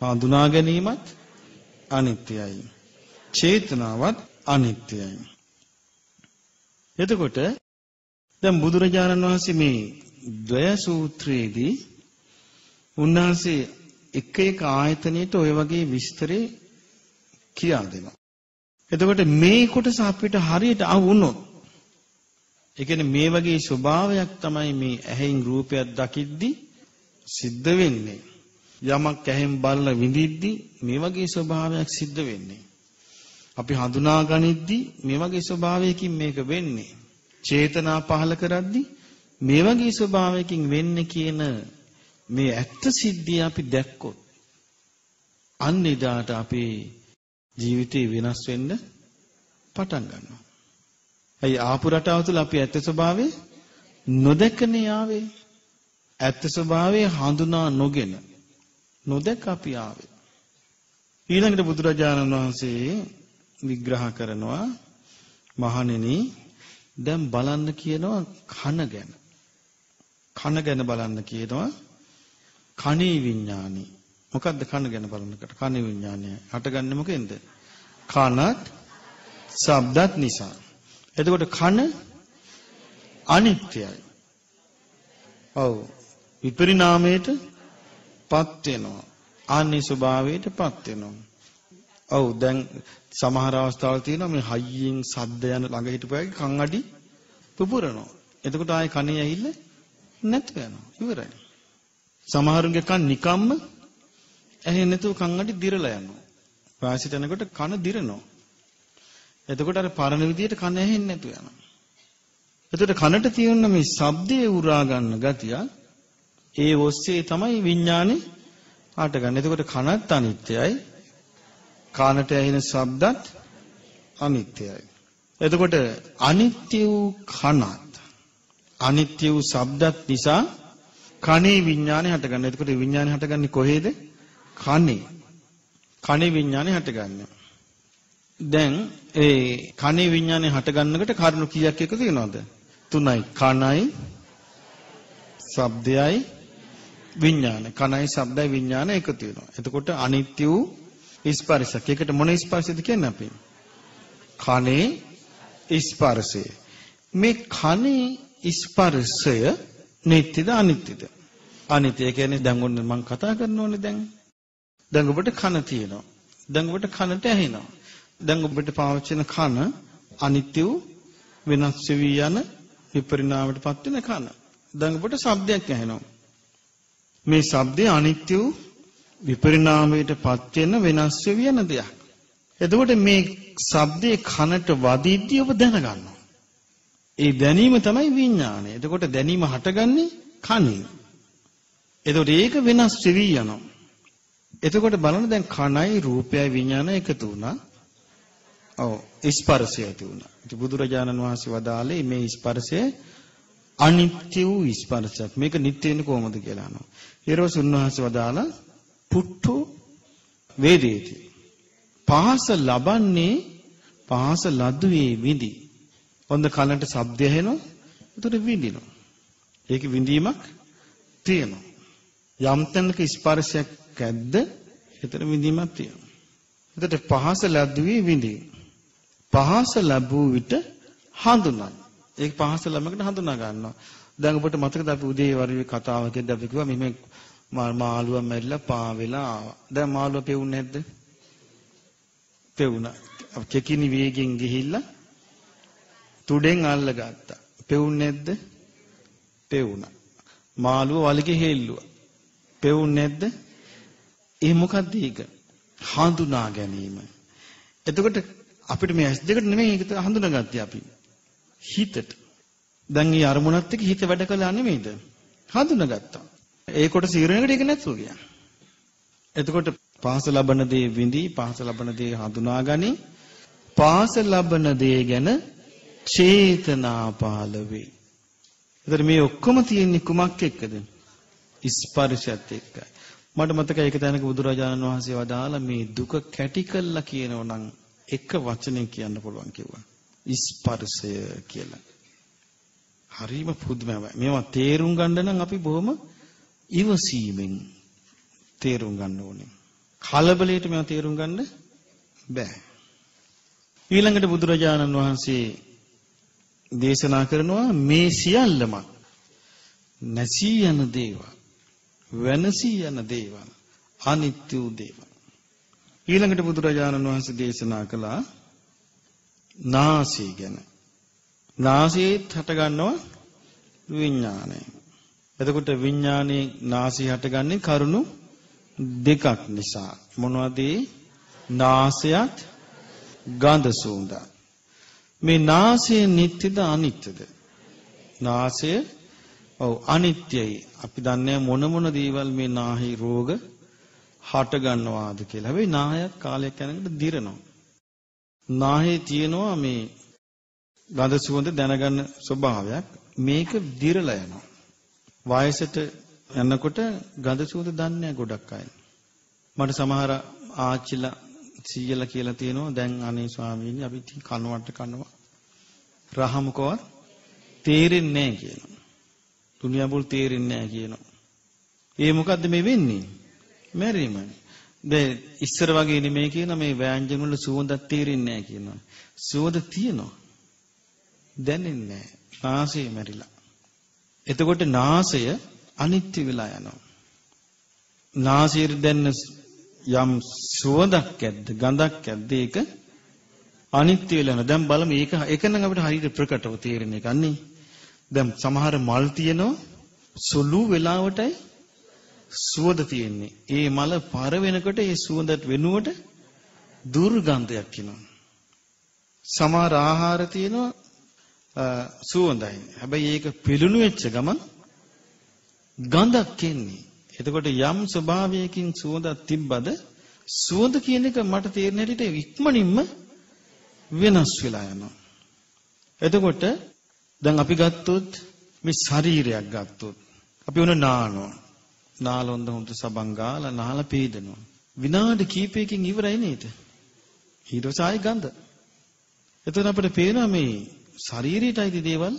Speaker 1: හඳුනා ගැනීමත් අනිත්‍යයි. චේතනාවත් අනිත්‍යයි. එතකොට දැන් බුදුරජාණන් වහන්සේ මේ ද්වය සූත්‍රයේදී උන්වහන්සේ එක එක ආයතනයට ওই වගේ විස්තරේ කියා දෙනවා. එතකොට මේ කොටස අපිට හරියට වුණොත් ඒ කියන්නේ මේ වගේ ස්වභාවයක් තමයි මේ ඇහෙන් රූපයක් දකිද්දි සිද්ධ වෙන්නේ. යමක් ඇහෙන් බලලා විඳිද්දි මේ වගේ ස්වභාවයක් සිද්ධ වෙන්නේ. අපි හඳුනා ගනිද්දි මේ වගේ ස්වභාවයකින් මේක වෙන්නේ. චේතනා පහල කරද්දි මේ වගේ ස්වභාවයකින් වෙන්නේ කියන මේ ඇත්ත සිද්ධිය අපි දැක්කොත් අන්න එදාට අපේ ජීවිතේ වෙනස් වෙන්න පටන් ගන්නවා. අයි ආපු රටාව තුළ අපි ඇත්ත ස්වභාවය නොදැකනේ ආවේ. ඇත්ත ස්වභාවය හඳුනා නොගෙන නොදැක අපි ආවේ. ඊළඟට බුදුරජාණන් වහන්සේ විග්‍රහ කරනවා මහණෙනි දැන් බලන්න කියනවා කන ගැන. කන ගැන බලන්න කියනවා කනේ විඥානි. මොකද්ද කන ගැන බලනකොට කනේ විඥානය හටගන්නේ මොකෙන්ද? කනත් ශබ්දත් නිසා. එතකොට කන අනිත්‍යයි. ඔව් විපරිණාමයට පත් වෙනවා. ආනි ස්වභාවයටපත් වෙනවා. ඔව් දැන් සමහර අවස්ථාවල් තියෙනවා මේ හයියෙන් සද්ද යන ළඟ හිටපුවාගේ කන් අඩි පුපුරනවා. එතකොට ආයේ කනේ ඇහිල්ල නැතු වෙනවා. ඉවරයි. සමහරුන්ගේ කන් නිකම්ම ඇහෙන්නේ නැතුව කන් අඩි දිරලා යනවා. වාසිත යනකොට කන දිරනවා. එතකොට අර පරණ විදියට කන ඇහෙන්නේ නැතුව යනවා. එතකොට කනට තියෙන මේ ශබ්දේ උරා ගන්න ගතිය ඒ ඔස්සේ තමයි විඥානේ හටගන්නේ. එතකොට කනත් අනිත්‍යයි. කානට ඇහෙන ශබ්දත් අනිත්‍යයි. එතකොට අනිත්‍ය වූ කනත් අනිත්‍ය වූ ශබ්දත් නිසා කනේ විඥානේ හටගන්නේ. එතකොට විඥානේ හටගන්නේ කොහේද? කනේ. කනේ විඥානේ හටගන්නේ. දැන් ඒ කනේ විඥානේ හටගන්නකොට කරුණු කීයක් එකතු වෙනවද? 3යි. කනයි ශබ්දයයි විඥාන. කනයි ශබ්දයි විඥාන එකතු වෙනවා. එතකොට අනිත්‍ය වූ ස්පර්ශයක්. ඒකට මොන ස්පර්ශයද කියන්නේ අපි? කනේ ස්පර්ශය. මේ කනේ ස්පර්ශය නිට්ටයද අනිත්‍යද? අනිත්‍ය. ඒ කියන්නේ දැන් ඔන්න මම කතා කරනෝනේ දැන්. දැන් ඔබට කන තියෙනවා. දැන් ඔබට කනට ඇහෙනවා. දැන් ඔබට පාවිච්චි කරන කන අනිත්‍ය වූ වෙනස් වෙවි යන විපරිණාමයටපත් වෙන කන. දැන් ඔබට ශබ්දයක් ඇහෙනවා. මේ ශබ්දය අනිත්‍ය වූ විපරිණාමයටපත් වෙන වෙනස් වෙවි යන දෙයක්. එතකොට මේ ශබ්දේ කනට වදිද්දී ඔබ දැනගන්නවා. ඒ දැනීම තමයි විඥානය. එතකොට දැනීම හටගන්නේ කනින්. එතකොට ඒක වෙනස් වෙවි යනවා. එතකොට බලන්න දැන් කනයි රූපයයි විඥානය එකතු වුණා. ඔව් ස්පර්ශය ඇති වුණා. ඉතින් බුදුරජාණන් වහන්සේ වදාළේ මේ ස්පර්ශය අනිත්‍ය වූ ස්පර්ශයක්. මේක නිට්ටය වෙන්නේ කොහොමද කියලා අහනවා. ඊට උන්වහන්සේ වදාලා පුට්ඨු වේදේති. පහස ලබන්නේ පහස ලදුවේ විඳි. හොඳ කනට ශබ්දය ඇහෙනවා. ඒතර විඳිනවා. ඒක විඳීමක් තියෙනවා. යම් තැනක ස්පර්ශයක් ඇද්ද ඒතර විඳීමක් තියෙනවා. ඒතර පහස ලදුවේ විඳි. පහස ලැබුව විට හඳුනන. ඒක පහස ළමකට හඳුනා ගන්නවා. දැන් ඔබට මතකද අපි උදේ වරුවේ කතාවකදී අපි කිව්වා මෙහෙම මාළුවා මැරිලා පා වෙලා ආවා. දැන් මාළුවා පෙවුන්නේ නැද්ද? පෙවුණා. කෙකිනි වේගෙන් ගිහිල්ලා තුඩෙන් අල්ලගත්තා. පෙවුන්නේ නැද්ද? පෙවුණා. මාළුවා වලිගේ හෙල්ලුවා. පෙවුන්නේ නැද්ද? ඒ මොකද්ද ඒක? හඳුනා ගැනීම. එතකොට අපිට මේ ඇස් දෙකට නෙමෙයි ඒක හඳුනාගත්තේ අපි. හිතට. දැන් මේ අරමුණත් එක්ක හිත වැඩ කළා නෙමෙයිද? හඳුනාගත්තා. ඒ කොටස ඉරණකට ඒක නැතුව ගියා. එතකොට පහස ලබන දේ විඳි, පහස ලබන දේ හඳුනා ගනි. පහස ලබන දේ ගැන චේතනා පහළ වේ. එතකොට මේ ඔක්කොම තියෙන්නේ කුමක් එක්කද? ස්පර්ශයත් එක්කයි. මට මතකයි ඒක තැනක බුදුරජාණන් වහන්සේ වදාලා මේ දුක කැටි කළා කියනෝ නම් එක වචනෙන් කියන්න පුළුවන් කිව්වා. ස්පර්ශය කියලා. හරිම පුදුමයි. මේවා තේරුම් ගන්න නම් අපි බොහොම ඉවසීමෙන් තේරුම් ගන්න ඕනේ. කලබලයට මේවා තේරුම් ගන්න බෑ. ඊළඟට බුදුරජාණන් වහන්සේ දේශනා කරනවා මේ සියල්ලම නැසී යන දේවල්. වෙනසී යන දේවල්. අනිත්‍ය වූ දේවල්. ඊළඟට බුදුරජාණන් වහන්සේ දේශනා කළා නාසය ගැන. නාසයේත් හට ගන්නවා විඥානය. එතකොට විඥානයේ නාසය හටගන්නේ කරුණු දෙකක් නිසා. මොනවද? නාසයත් ගන්ධ සුවඳ. මේ නාසය නිට්ටයද අනිත්‍යද? නාසය අනිත්‍යයි. අපි දන්නේ මොන දේවල් මේ නාහි රෝග හට ගන්නවාද කියලා. හැබැයි නාහයක් කාලයක් යනකොට දිරනවා. නාහේ තියෙනවා මේ ගඳ සුවඳ දැනගන්න ස්වභාවයක්. මේක දිරලා යනවා. වයසට යනකොට ගඳ සුවඳ දන්නේ ගොඩක් අය. මට සමහර ආච්චිලා සීයලා කියලා තියෙනවා දැන් අනේ ස්වාමීනි අපි කනවා රහමුකවත් තේරෙන්නේ නැහැ කියනවා. දුනියාබුල් තේරෙන්නේ නැහැ කියනවා. ඒ මොකද්ද මේ වෙන්නේ? මැරීමයි. දැන් ඉස්සර වගේ නෙමෙයි කියන මේ ව්‍යංජන වල සුවඳක් තේරෙන්නේ නැහැ කියනවා. සුවඳ තියෙනවා. දැනෙන්නේ නැහැ. නාසය මැරිලා. එතකොට නාසය අනිත්‍ය වෙලා යනවා. නාසයේ දැන්න යම් සුවඳක් ඇද්ද ගඳක් ඇද්ද ඒක අනිත්‍ය වෙලා යනවා. දැන් බලමු ඒක නම් අපිට හරියට ප්‍රකටව තේරෙන එකක් නේ. දැන් සමහර මල් තියෙනවා සුළු වෙලාවටයි සුවඳ තියෙන්නේ. ඒ මල පර වෙනකොට ඒ සුවඳට වෙනුවට දුර්ගන්ධයක් එනවා. සමහර ආහාර තියෙනවා සුවඳයි. හැබැයි ඒක පිළුණු වෙච්ච ගමන් ගඳක් එන්නේ. එතකොට යම් ස්වභාවයකින් සුවඳක් තිබ්බද සුවඳ කියන එක මට තේරෙන හැටියට ඉක්මනින්ම වෙනස් වෙලා යනවා. එතකොට දැන් අපි ගත්තොත් මේ ශරීරයක් ගත්තොත් අපි උන නානවා. නාලොන්ද හොඳ සබන් ගාලා නාලා පීදනවා. විනාඩි කිහිපයකින් ඉවරයි නේද? ඊට පස්සේ ආයි ගඳ. එතකොට අපිට පේනවා මේ ශරීරයටයි දේවල්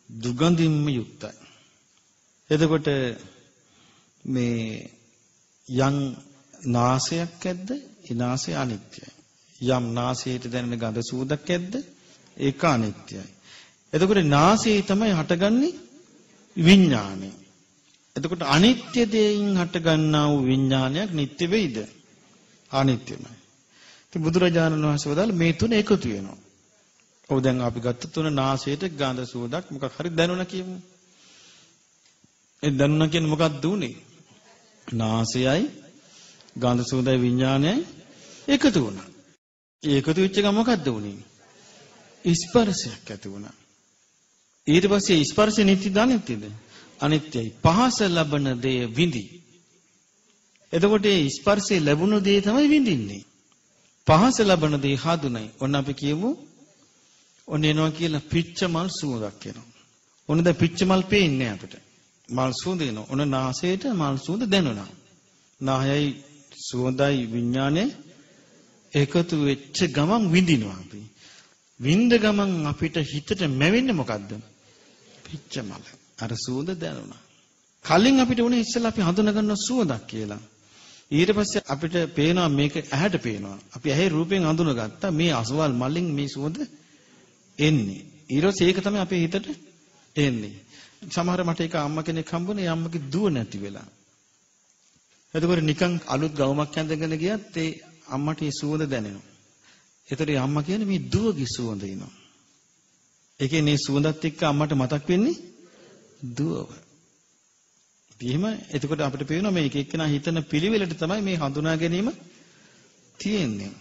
Speaker 1: දුර්ගන්ධින්ම යුක්තයි. එතකොට මේ යම් නාසයක් ඇද්ද? ඒ නාසය අනිත්‍යයි. යම් නාසයට දැනෙන ගඳ සුවඳක් ඇද්ද? ඒක අනිත්‍යයි. එතකොට නාසයේ තමයි හටගන්නේ විඥානය. එතකොට අනිත්‍ය දෙයින් හටගන්නා වූ විඥානයක් නිට්ටය වෙයිද? අනිත්‍යමයි. ඉතින් බුදුරජාණන් වහන්සේ වදාළ මේ තුන එකතු වෙනවා. ඔව් දැන් අපි ගත්ත තුන නාසයට ගඳ සුවඳක් මොකක් හරි දැනුණා කියමු. ඒ දැනුණා කියන්නේ මොකක්ද උනේ? නාසයයි ගඳ සුවඳයි විඥානයයි එකතු වුණා. ඒකතු වෙච්ච ගමන් මොකද්ද උනේ? ස්පර්ශයක් ඇති වුණා. ඊට පස්සේ ස්පර්ශය නිත්‍යද අනිත්‍යද? අනිත්‍යයි. පහස ලබන දේ විඳි. එතකොට ඒ ස්පර්ශය ලැබුණු දේ තමයි විඳින්නේ. පහස ලබන දේ හඳුනයි. ඔන්න අපි කියමු ඔන්න එනවා කියලා පිච්ච මල් සුවඳක් එනවා. ඔන්න දැන් පිච්ච මල් පේන්නේ අපිට. මල් සුවඳ එනවා. ඔන්න නාසයට මල් සුවඳ දැනුණා. නායයි සුවඳයි විඥානේ එකතු වෙච්ච ගමන් විඳිනවා අපි. විඳ ගමන් අපිට හිතට මැවෙන්නේ මොකද්ද? පිච්ච මල. අර සුවඳ දැනුණා. කලින් අපිට උනේ ඉස්සෙල්ලා අපි හඳුනා ගන්න සුවඳක් කියලා. ඊට පස්සේ අපිට පේනවා මේක ඇහැට පේනවා. අපි ඇහි රූපයෙන් හඳුනාගත්තා මේ අසවල් මලින් මේ සුවඳ එන්නේ. ඊට පස්සේ ඒක තමයි අපේ හිතට එන්නේ. සමහර මට එක අම්මා කෙනෙක් හම්බුනේ අම්මගේ දුව නැති වෙලා. එතකොට නිකන් අලුත් ගවමක් ඇඳගෙන ගියත් ඒ අම්මට ඒ සුවඳ දැනෙනවා. ඒතර ඒ අම්මා කියන්නේ මේ දුවගේ සුවඳ එනවා. ඒ කියන්නේ මේ සුවඳත් එක්ක අම්මට මතක් වෙන්නේ දුවව. එහෙම එතකොට අපිට පේනවා මේ එක එක්කෙනා හිතන පිළිවෙලට තමයි මේ හඳුනා ගැනීම තියෙන්නේ.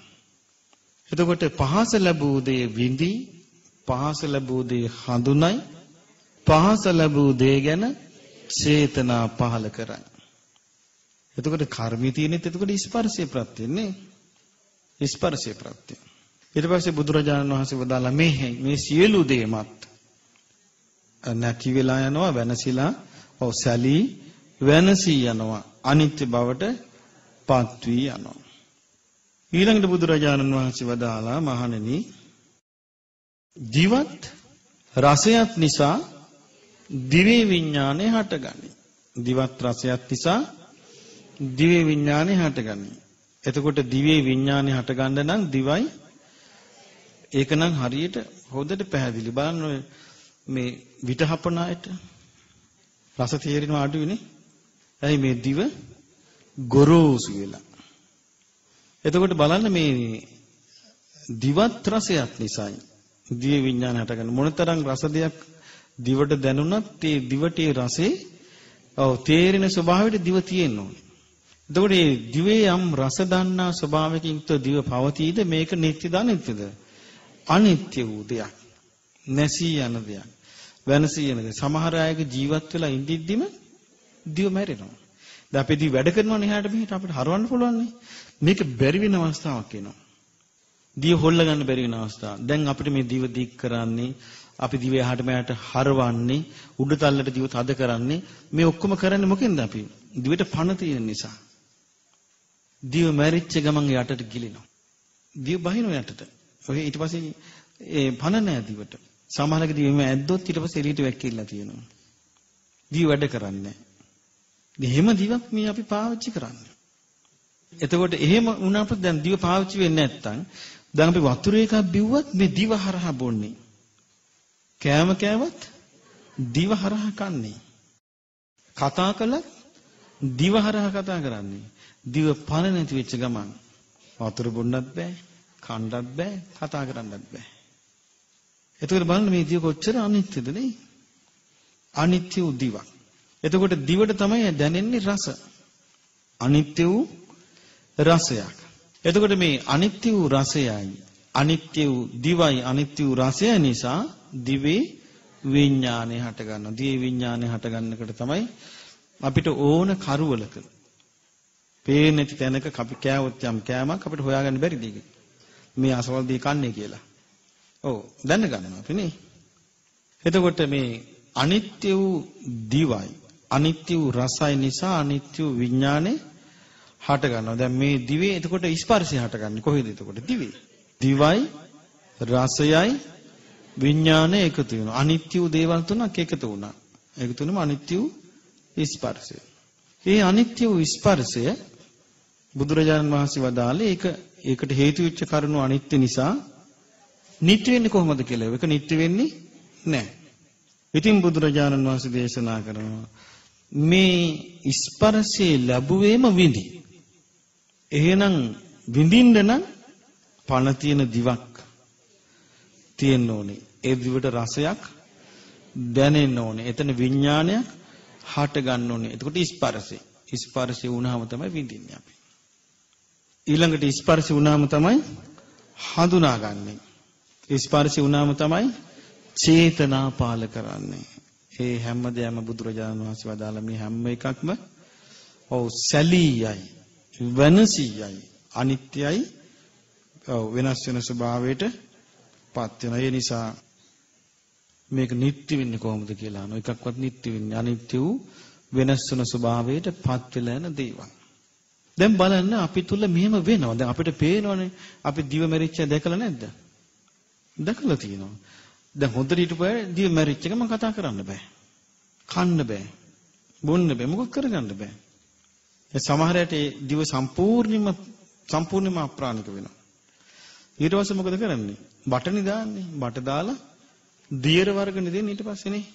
Speaker 1: එතකොට පහස ලැබූ දේ විඳි, පහස ලැබූ දේ හඳුනයි, පහස ලැබූ දේ ගැන චේතනා පහල කරයි. එතකොට කර්මී තියෙනෙත් එතකොට ස්පර්ශය ප්‍රත්‍යන්නේ. ස්පර්ශය ප්‍රත්‍ය. ඊට පස්සේ බුදුරජාණන් වහන්සේ වදාලා මේ සියලු දේමත් නැති වෙලා යනවා, වෙනසිලා, සැලී වෙනසී යනවා, අනිත්‍ය බවට පත් වී යනවා. ඊළඟට බුදුරජාණන් වහන්සේ වදාලා මහණෙනි දිවත් රසයත් නිසා දිවේ විඥානය හටගනී. දිවත් රසයත් නිසා දිවේ විඥානය හටගනී. එතකොට දිවේ විඥානය හටගන්න නම් දිවයි ඒක නම් හරියට හොඳට පැහැදිලි බලන්න මේ විට හපන අයට රස තේරෙනවා අඩුයිනේ. ඇයි මේ දිව ගොරෝසු වෙලා. එතකොට බලන්න මේ දිවත් රසයක් නිසායි දිව විඥාන හටගන්න. මොනතරම් රස දෙයක් දිවට දැනුණත් ඒ දිවට ඒ රසේ තේරෙන ස්වභාවයට දිව තියෙන්න ඕනේ. එතකොට මේ දිවේ යම් රස දන්නා ස්වභාවයකින් යුක්ත දිව පවතීද මේක නිත්‍යද අනිත්‍යද? අනිත්‍ය වූ දෙයක්. නැසී යන දෙයක්. වෙනසී යන දෙයක්. සමහර අයගේ ජීවත් වෙලා ඉඳිද්දිම දිව මැරෙනවා. දැන් අපි දිව වැඩ කරනවනේ එහාට මෙහාට අපිට හරවන්න පුළුවන් නේ. මේක බැරි වෙන අවස්ථාවක් එනවා. දිව හොල්ල ගන්න බැරි වෙන අවස්ථාව. දැන් අපිට මේ දිව දික් කරන්නේ අපි දිව එහාට මෙහාට හරවන්නේ උඩ තල්ලට දිව තද කරන්නේ මේ ඔක්කොම කරන්නේ මොකෙන්ද අපි? දිවට පණ තියෙන නිසා. දිව මැරිච්ච ගමන් යටට ගිලිනවා. දිව බහිනවා යටට. ඔය ඊට පස්සේ ඒ පණ නැහැ දිවට. සමහරක දිවෙම ඇද්දොත් ඊට පස්සේ එළියට වැක්කිලා තියෙනවා. දිව වැඩ කරන්නේ නැහැ. එහෙම දිවක් මේ අපි පාවිච්චි කරන්නේ. එතකොට එහෙම වුණාට දැන් දිව පාවිච්චි වෙන්නේ නැත්නම් දැන් අපි වතුර එකක් බිව්වත් මේ දිව හරහා බොන්නේ. කෑම කෑවත් දිව හරහා කන්නේ. කතා කළත් දිව හරහා කතා කරන්නේ. දිව පණ නැති වෙච්ච ගමන් වතුර බොන්නත් බෑ, කන්නත් බෑ, කතා කරන්නත් බෑ. එතකොට බලන්න මේ දිව කොච්චර අනිත්‍යද නේ? අනිත්‍ය වූ දිවක්. එතකොට දිවට තමයි දැනෙන්නේ රස. අනිත්‍ය වූ රසයක්. එතකොට මේ අනිත්‍ය වූ රසයයි අනිත්‍ය වූ දිවයි අනිත්‍ය වූ රසය නිසා දිවේ විඥානය හට ගන්නවා. දිවේ විඥානය හට ගන්නකොට තමයි අපිට ඕන කරවලක පේන්නේ නැති තැනක අපි කෑවොත් යම් කෑමක් අපිට හොයාගන්න බැරිද ඒක? මේ අසවල් දී කන්නේ කියලා. ඔව් දැනගන්නවා අපි නේ. එතකොට මේ අනිත්‍ය වූ දිවයි අනිත්‍ය වූ රසයි නිසා අනිත්‍ය වූ විඥානේ හට ගන්නවා. දැන් මේ දිවේ එතකොට ස්පර්ශය හටගන්නේ කොහෙද එතකොට? දිවේ. දිවයි රසයයි විඥානේ එකතු වෙනවා. අනිත්‍ය වූ දේවල් තුනක් එකතු වුණා. ඒක තුනම අනිත්‍ය වූ ස්පර්ශය. මේ අනිත්‍ය වූ ස්පර්ශය බුදුරජාණන් වහන්සේ වදාළේ ඒකට හේතු වෙච්ච කරුණු අනිත්‍ය නිසා නිට්ටය වෙන්නේ කොහොමද කියලා. ඒක නිට්ටය වෙන්නේ නැහැ. ඉතින් බුදුරජාණන් වහන්සේ දේශනා කරනවා මේ ස්පර්ශේ ලැබුවේම විඳි. එහෙනම් විඳින්න නම් පණ තියෙන දිවක් තියෙන්න ඕනේ. ඒ දිවට රසයක් දැනෙන්න ඕනේ. එතන විඥානයක් හට ගන්න ඕනේ. එතකොට ස්පර්ශය වුණාම තමයි විඳින්නේ අපි. ඊළඟට ස්පර්ශය වුණාම තමයි හඳුනාගන්නේ. ස්පර්ශය වුණාම තමයි චේතනා පාල කරන්නේ. ඒ හැමදේම බුදුරජාණන් වහන්සේ වදාළ මේ හැම එකක්ම සැලීයයි වෙනසියයි අනිත්‍යයි වෙනස් වෙන ස්වභාවයට පත් වෙනවා. ඒ නිසා මේක නිට්ටය වෙන්නේ කොහොමද කියලා අහනවා. එකක්වත් නිට්ටය වෙන්නේ අනිත්‍ය වූ වෙනස් වෙන ස්වභාවයට පත් වෙලා යන දේවල්. දැන් බලන්න අපි තුල මෙහෙම වෙනවා. දැන් අපිට පේනවනේ අපි දිව මැරිච්ච දැකලා නැද්ද? දැකලා තියෙනවා. දැන් හොඳට හිටපුවා දිව මැරිච්ච එක මම කතා කරන්න බෑ. කන්න බෑ. බොන්න බෑ. මොකක් කරගන්න බෑ. ඒ සමහරයට ඒ දිව සම්පූර්ණයෙන්ම අප්‍රාණික වෙනවා. ඊට පස්සේ මොකද කරන්නේ? බටනේ දාන්නේ. බට දාලා දියර වර්ගනේ දෙන්නේ ඊට පස්සේනේ.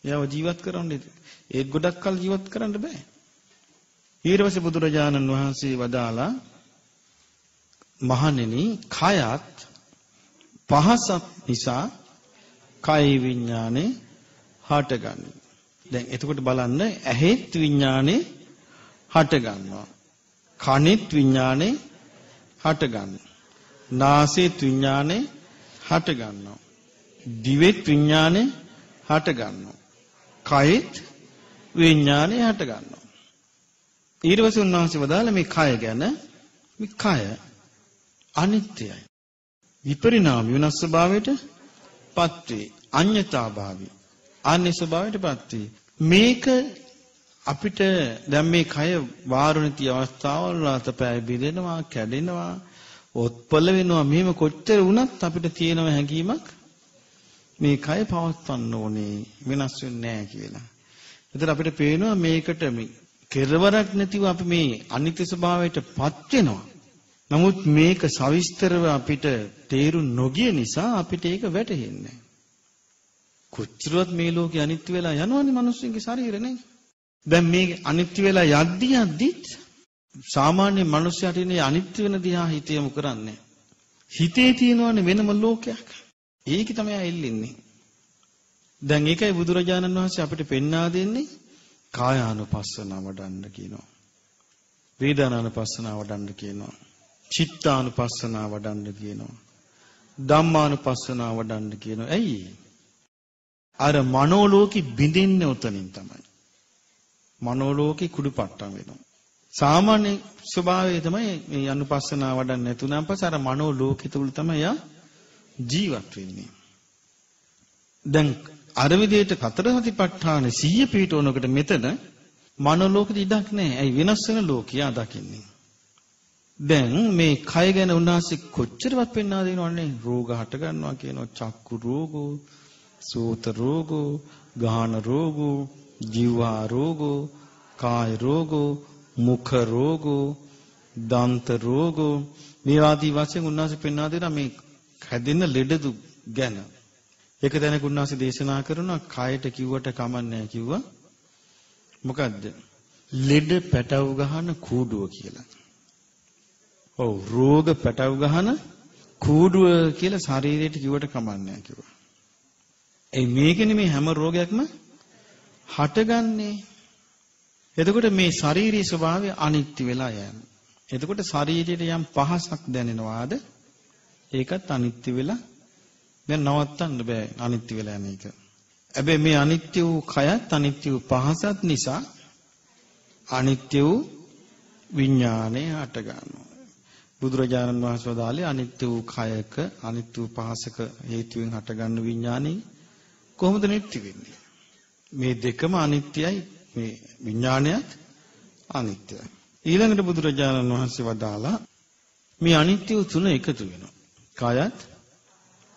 Speaker 1: එයාව ජීවත් කරන්නේ. ඒත් ගොඩක් කල් ජීවත් කරන්න බෑ. ඊට පස්සේ බුදුරජාණන් වහන්සේ වදාලා මහණෙනි කයත් පහසක් නිසා කය විඥානේ හටගන්නේ. දැන් එතකොට බලන්න ඇහෙත් විඥානේ හට ගන්නවා. කනෙත් විඥානේ හට ගන්නවා. නාසෙත් විඥානේ හට ගන්නවා. දිවෙත් විඥානේ හට ගන්නවා. කයෙත් විඥානේ හට ගන්නවා. ඊට පස්සේ උන්වහන්සේ වදාළ මේ කය ගැන මේ කය අනිත්‍යයි. විපරිණාම වෙනස් ස්වභාවයට පත් වේ. අඤ්ඤතාභාවි අන්‍ය ස්වභාවයට පත් වේ. මේක අපිට දැන් මේ කය වාරුණති අවස්ථාවල අතපය බිඳෙනවා, කැඩෙනවා, ඔත්පල වෙනවා. මෙහෙම කොච්චර වුණත් අපිට තියෙන හැඟීමක් මේ කය පවත්වන්න ඕනේ, වෙනස් වෙන්නේ නැහැ කියලා. එතන අපිට පේනවා මේකට මේ කෙරවරක් නැතිව අපි මේ අනිත්‍ය ස්වභාවයට පත් වෙනවා. නමුත් මේක සවිස්තරව අපිට තේරු නොගිය නිසා අපිට ඒක වැටහෙන්නේ නැහැ. කොච්චරවත් මේ ලෝකේ අනිත්‍ය වෙලා යනවනේ මිනිස්සුන්ගේ ශරීරනේ. දැන් මේ අනිත්‍ය වෙලා යද්දිත් සාමාන්‍ය මනුස්සයාට ඉන්නේ අනිත්‍ය වෙන දිහා හිත යොමු කරන්නේ. හිතේ තියෙනවනේ වෙනම ලෝකයක්. ඒක තමයි ඇල්ලින්නේ. දැන් ඒකයි බුදුරජාණන් වහන්සේ අපිට පෙන්වා දෙන්නේ කායානුපස්සනාව වඩන්න කියනවා. වේදනානුපස්සනාව වඩන්න කියනවා. චිත්තානුපස්සනාව වඩන්න කියනවා. ධම්මානුපස්සනාව වඩන්න කියනවා. ඇයි? අර මනෝලෝකෙ බිඳින්නේ උතනින් තමයි. මනෝලෝකෙ කුඩුපට්ටම් වෙනවා. සාමාන්‍ය ස්වභාවය තමයි මේ අනුපස්සනාව වඩන්න නැතුණාන් පස්සේ අර මනෝලෝකෙ තුල තමයි යා ජීවත් වෙන්නේ. දැන් අර විදිහට සතර සතිපට්ඨාන 100 පිටවනකොට මෙතන මනෝලෝකෙ ඉඩක් නැහැ. ඇයි වෙනස් වෙන ලෝකියා දකින්නේ. දැන් මේ කය ගැන උන්වහන්සේ කොච්චරවත් පෙන්වා දෙනවන්නේ රෝග හට ගන්නවා කියනවා. චක්කු රෝගෝ, සෝත රෝගෝ, ගාහන රෝගෝ, ජීවා රෝගෝ, කාය රෝගෝ, මුඛ රෝගෝ, දන්ත රෝගෝ මේ ආදී වශයෙන් උන්වහන්සේ පෙන්වා දෙනවා මේ හැදෙන ලෙඩ ගැන. ඒක දැනක උන්වහන්සේ දේශනා කරනවා කයට කිව්වට කමන්නේ කිව්වා. මොකද්ද? ලෙඩ පැටව ගහන කූඩුව කියලා. ඔව් රෝග පැටව ගහන කූඩුව කියලා ශරීරයට කිව්වට කමන්නේ කිව්වා. ඒ මේකනේ මේ හැම රෝගයක්ම හටගන්නේ. එතකොට මේ ශාරීරික ස්වභාවය අනිත්‍ය වෙලා යනවා. එතකොට ශරීරයට යම් පහසක් දැනෙනවාද? ඒකත් අනිත්‍ය වෙලා දැන් නවත්තන්න බෑ අනිත්‍ය වෙලා යන එක. හැබැයි මේ අනිත්‍ය වූ කයත් අනිත්‍ය වූ පහසත් නිසා අනිත්‍ය වූ විඥානය හට ගන්නවා. බුදුරජාණන් වහන්සේ වදාළේ අනිත්‍ය වූ කයක අනිත්‍ය වූ පහසක හේතුවෙන් හටගන්න විඥානෙ කොහොමද නිට්ටි වෙන්නේ? මේ දෙකම අනිත්‍යයි. මේ විඥානයත් අනිත්‍යයි. ඊළඟට බුදුරජාණන් වහන්සේ වදාලා මේ අනිත්‍ය තුන එකතු වෙනවා. කයත්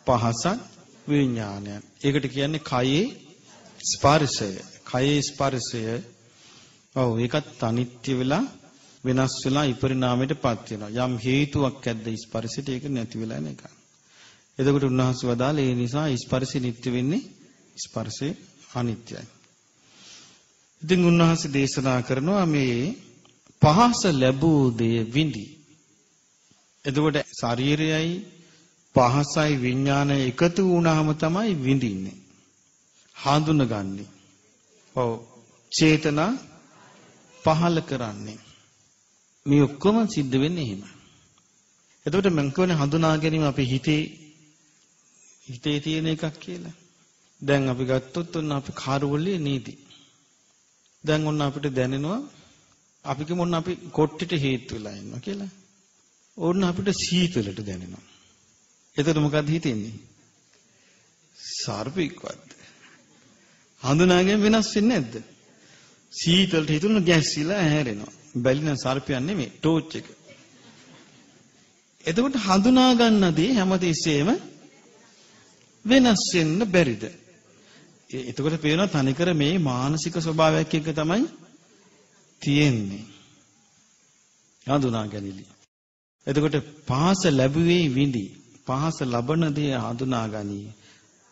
Speaker 1: පහසත් විඥානයත්. ඒකට කියන්නේ කයේ ස්පර්ශය. කයේ ස්පර්ශය. ඔව් ඒකත් අනිත්‍ය වෙලා වෙනස් වෙලා විපරිණාමයටපත් වෙනවා. යම් හේතුවක් ඇද්ද ස්පර්ශයට ඒක නැති වෙලා යන එක. එතකොට උන්වහන්සේ වදාළ ඒ නිසා ස්පර්ශය නිට්ටය වෙන්නේ ස්පර්ශය අනිත්‍යයි. ඉතින් උන්වහන්සේ දේශනා කරනවා මේ පහස ලැබූ දේ විඳි. එතකොට ශරීරයයි පහසයි විඥානය එකතු වුණාම තමයි විඳින්නේ. හඳුනගන්නේ. ඔව් චේතනා පහල කරන්නේ. මේ ඔක්කොම සිද්ධ වෙන්නේ එහෙම. එතකොට මම කියන්නේ හඳුනා ගැනීම අපේ හිතේ තියෙන එකක් කියලා. දැන් අපි ගත්තොත් ඔන්න අපි කාර්වලේ නීති. දැන් ඔන්න අපිට දැනෙනවා අපි කිව්ව ඔන්න අපි කොට්ටෙට හේතු වෙලා ඉන්නවා කියලා. ඕන්න අපිට සීතලට දැනෙනවා. එතකොට මොකද්ද හිතෙන්නේ? සර්පෙක්වත්. හඳුනාගෙන වෙනස් වෙන්නේ නැද්ද? සීතලට හිතුන ගැස්සිලා හැරෙනවා. බැලින සර්පයන් නෙමෙයි ටෝච් එක. එතකොට හඳුනා ගන්න දේ හැමතිස්සෙම වෙනස් වෙන්න බැරිද? එතකොට පේනවා තනිකර මේ මානසික ස්වභාවයක් එක තමයි තියෙන්නේ. හඳුනා ගැනීම. එතකොට පහස ලැබුවේ විඳි. පහස ලබන දේ හඳුනා ගනී.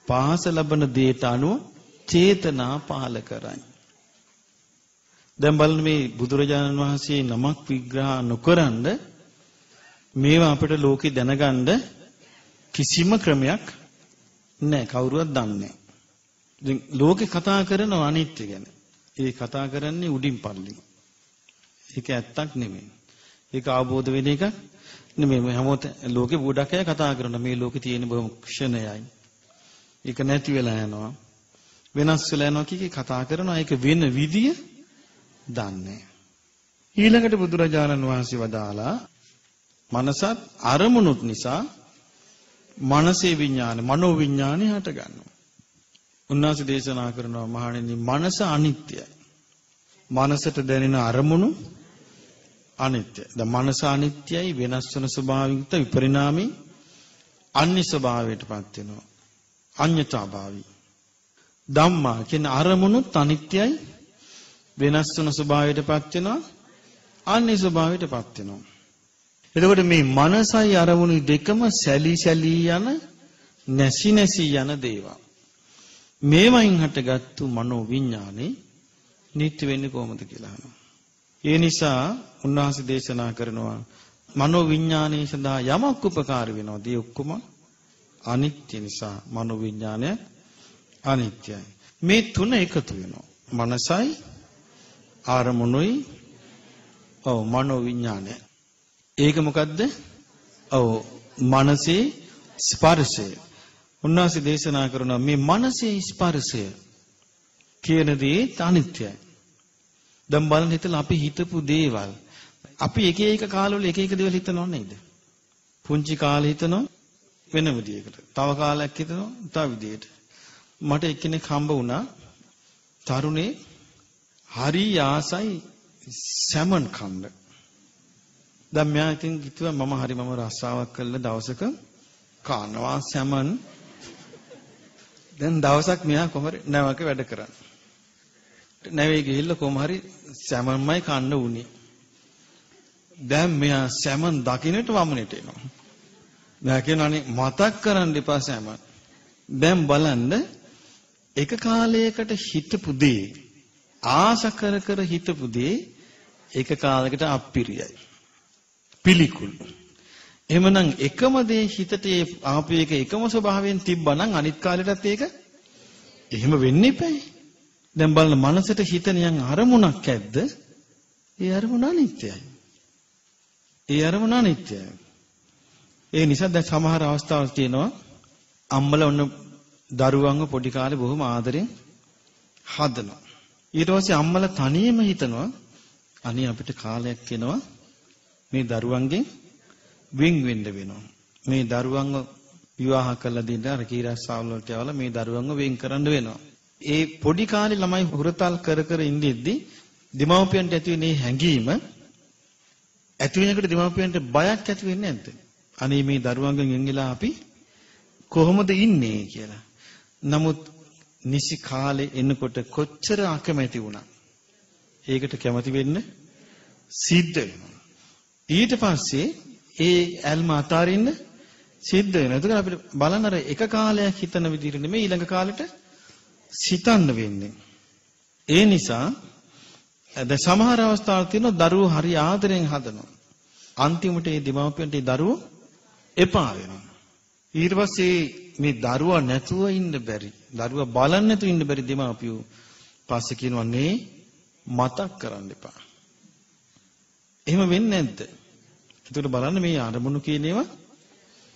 Speaker 1: පහස ලබන දේට අනුව චේතනා පහල කරයි. දැන් බලන්න මේ බුදුරජාණන් වහන්සේ නමක් විග්‍රහ නොකරනද මේවා අපිට ලෝකේ දැනගන්න කිසිම ක්‍රමයක් නැහැ. කවුරුවත් දන්නේ නැහැ. ඉතින් ලෝකේ කතා කරන අනිත්‍ය ගැන. ඒ කතා කරන්නේ උඩින් පල්ලෙන්. ඒක ඇත්තක් නෙමෙයි. ඒක අවබෝධ වෙන එක නෙමෙයි. හැමෝට ලෝකේ ගොඩක් අය කතා කරනවා මේ ලෝකේ තියෙන බොහොම ක්ෂණයයි. ඒක නැති වෙලා යනවා. වෙනස් වෙලා යනවා කිය කතා කරනවා. ඒක වෙන විදිය දන්නේ. ඊළඟට බුදුරජාණන් වහන්සේ වදාලා මනසත් අරමුණුත් නිසා මනසේ විඥාන මනෝ විඥානේ හට ගන්නවා. උන්වහන්සේ දේශනා කරනවා මහණෙනි මනස අනිත්‍යයි. මනසට දැනෙන අරමුණු අනිත්‍යයි. දැන් මනස අනිත්‍යයි වෙනස් වෙන ස්වභාවයකට විපරිණාමී අන්‍ය ස්වභාවයටපත් වෙනවා. අඤ්ඤතාභාවී. ධම්මා කියන අරමුණුත් අනිත්‍යයි වෙනස් වෙන ස්වභාවයටපත් වෙනවා අන්‍ය ස්වභාවයටපත් වෙනවා. එතකොට මේ මනසයි අරමුණු දෙකම සැලී සැලී යන නැසි නැසි යන දේවල්. මේවයින් හටගත්තු මනෝ විඥානේ නිත්‍ය වෙන්නේ කොහොමද කියලා අහනවා. ඒ නිසා උන්වහන්සේ දේශනා කරනවා මනෝ විඥානයේ සඳහා යමක් උපකාර වෙනවා. ඒ ඔක්කොම අනිත්‍ය නිසා මනෝ විඥානය අනිත්‍යයි. මේ තුන එකතු වෙනවා. මනසයි ආරමුණුයි මනෝ විඥානය. ඒක මොකද්ද? මනසේ ස්පර්ශය. උන්වහන්සේ දේශනා කරනවා මේ මනසේ ස්පර්ශය කියන දේ අනිත්‍යයි. දැන් බලන්න හිතලා අපි හිතපු දේවල් අපි එක එක කාලවල එක එක දේවල් හිතනව නේද? පුංචි කාලේ හිතනවා වෙන විදියකට. තව කාලයක් හිතනවා තව විදියකට. මට එක්කෙනෙක් හම්බ වුණා තරුණේ හරි ආසයි සැමන් කන්න. දැන් මෙයා ඉතින් කිව්වා මම රස්සාවක් කළා දවසක කනවා සැමන්. දැන් දවසක් මෙයා කොහොමද නැවක වැඩ කරන්නේ. නැවේ ගිහිල්ලා කොහොම හරි සැමන්මයි කන්න උනේ. දැන් මෙයා සැමන් දකින්නට වමනෙට එනවා. මෙයා කියනවානේ මතක් කරන්න එපා සැමන්. දැන් බලන්න එක කාලයකට හිතපු දේ ආස කර හිතපු දේ එක කාලයකට අප්පිරියයි. පිළිකුල්. එහෙමනම් එකම දේ හිතට ආපු එක එකම ස්වභාවයෙන් තිබ්බනම් අනිත් කාලෙටත් ඒක එහෙම වෙන්න එපායි. දැන් බලන්න මනසට හිතනියන් අරමුණක් ඇද්ද? ඒ අරමුණ අනිත්‍යයි. ඒ අරමුණ අනිත්‍යයි. ඒ නිසා දැන් සමහර අවස්ථාවල් තියෙනවා අම්මලා ඔන්න දරුවන්ව පොඩි කාලේ බොහොම ආදරෙන් හදනවා. ඊට පස්සේ අම්මලා තනියම හිතනවා අනේ අපිට කාලයක් එනවා මේ දරුවන්ගෙන් වෙන් වෙන්න වෙනවා. මේ දරුවන්ව විවාහ කරලා දෙන්න අර කීරස්සාවල වලට යවලා මේ දරුවන්ව වෙන් කරන්න වෙනවා. ඒ පොඩි කාලේ ළමයි හුරතල් කර ඉඳිද්දි දෙමව්පියන්ට ඇති වෙන හැඟීම ඇති වෙනකොට දෙමව්පියන්ට බයක් ඇති වෙන්නේ නැද්ද? අනේ මේ දරුවන්ගෙන් වෙන් වෙලා අපි කොහොමද ඉන්නේ කියලා. නමුත් නිසි කාලේ එනකොට කොච්චර අකමැති වුණා. ඒකට කැමති වෙන්න සිද්ධ වෙනවා. ඊට පස්සේ ඒ ඇල්ම අතාරින්න සිද්ධ වෙනවා. ඒක අපිට බලන්න අර එක කාලයක් හිතන විදිහට නෙමෙයි ඊළඟ කාලෙට සිතන්න වෙන්නේ. ඒ නිසා දැන් සමහර අවස්ථාවල් තියෙනවා දරුවෝ හරි ආදරෙන් හදනවා. අන්තිමට ඒ දෙමාපියන්ට ඒ දරුවෝ එපා වෙනවා. ඊට පස්සේ මේ දරුවා නැතුව ඉන්න බැරි. දරුවා බලන්න නැතුව ඉන්න බැරි දෙමාපියෝ පස්සේ කියනවා නේ මතක් කරන්න එපා. එහෙම වෙන්නේ නැද්ද? එතකොට බලන්න මේ අරමුණු කියන ඒවා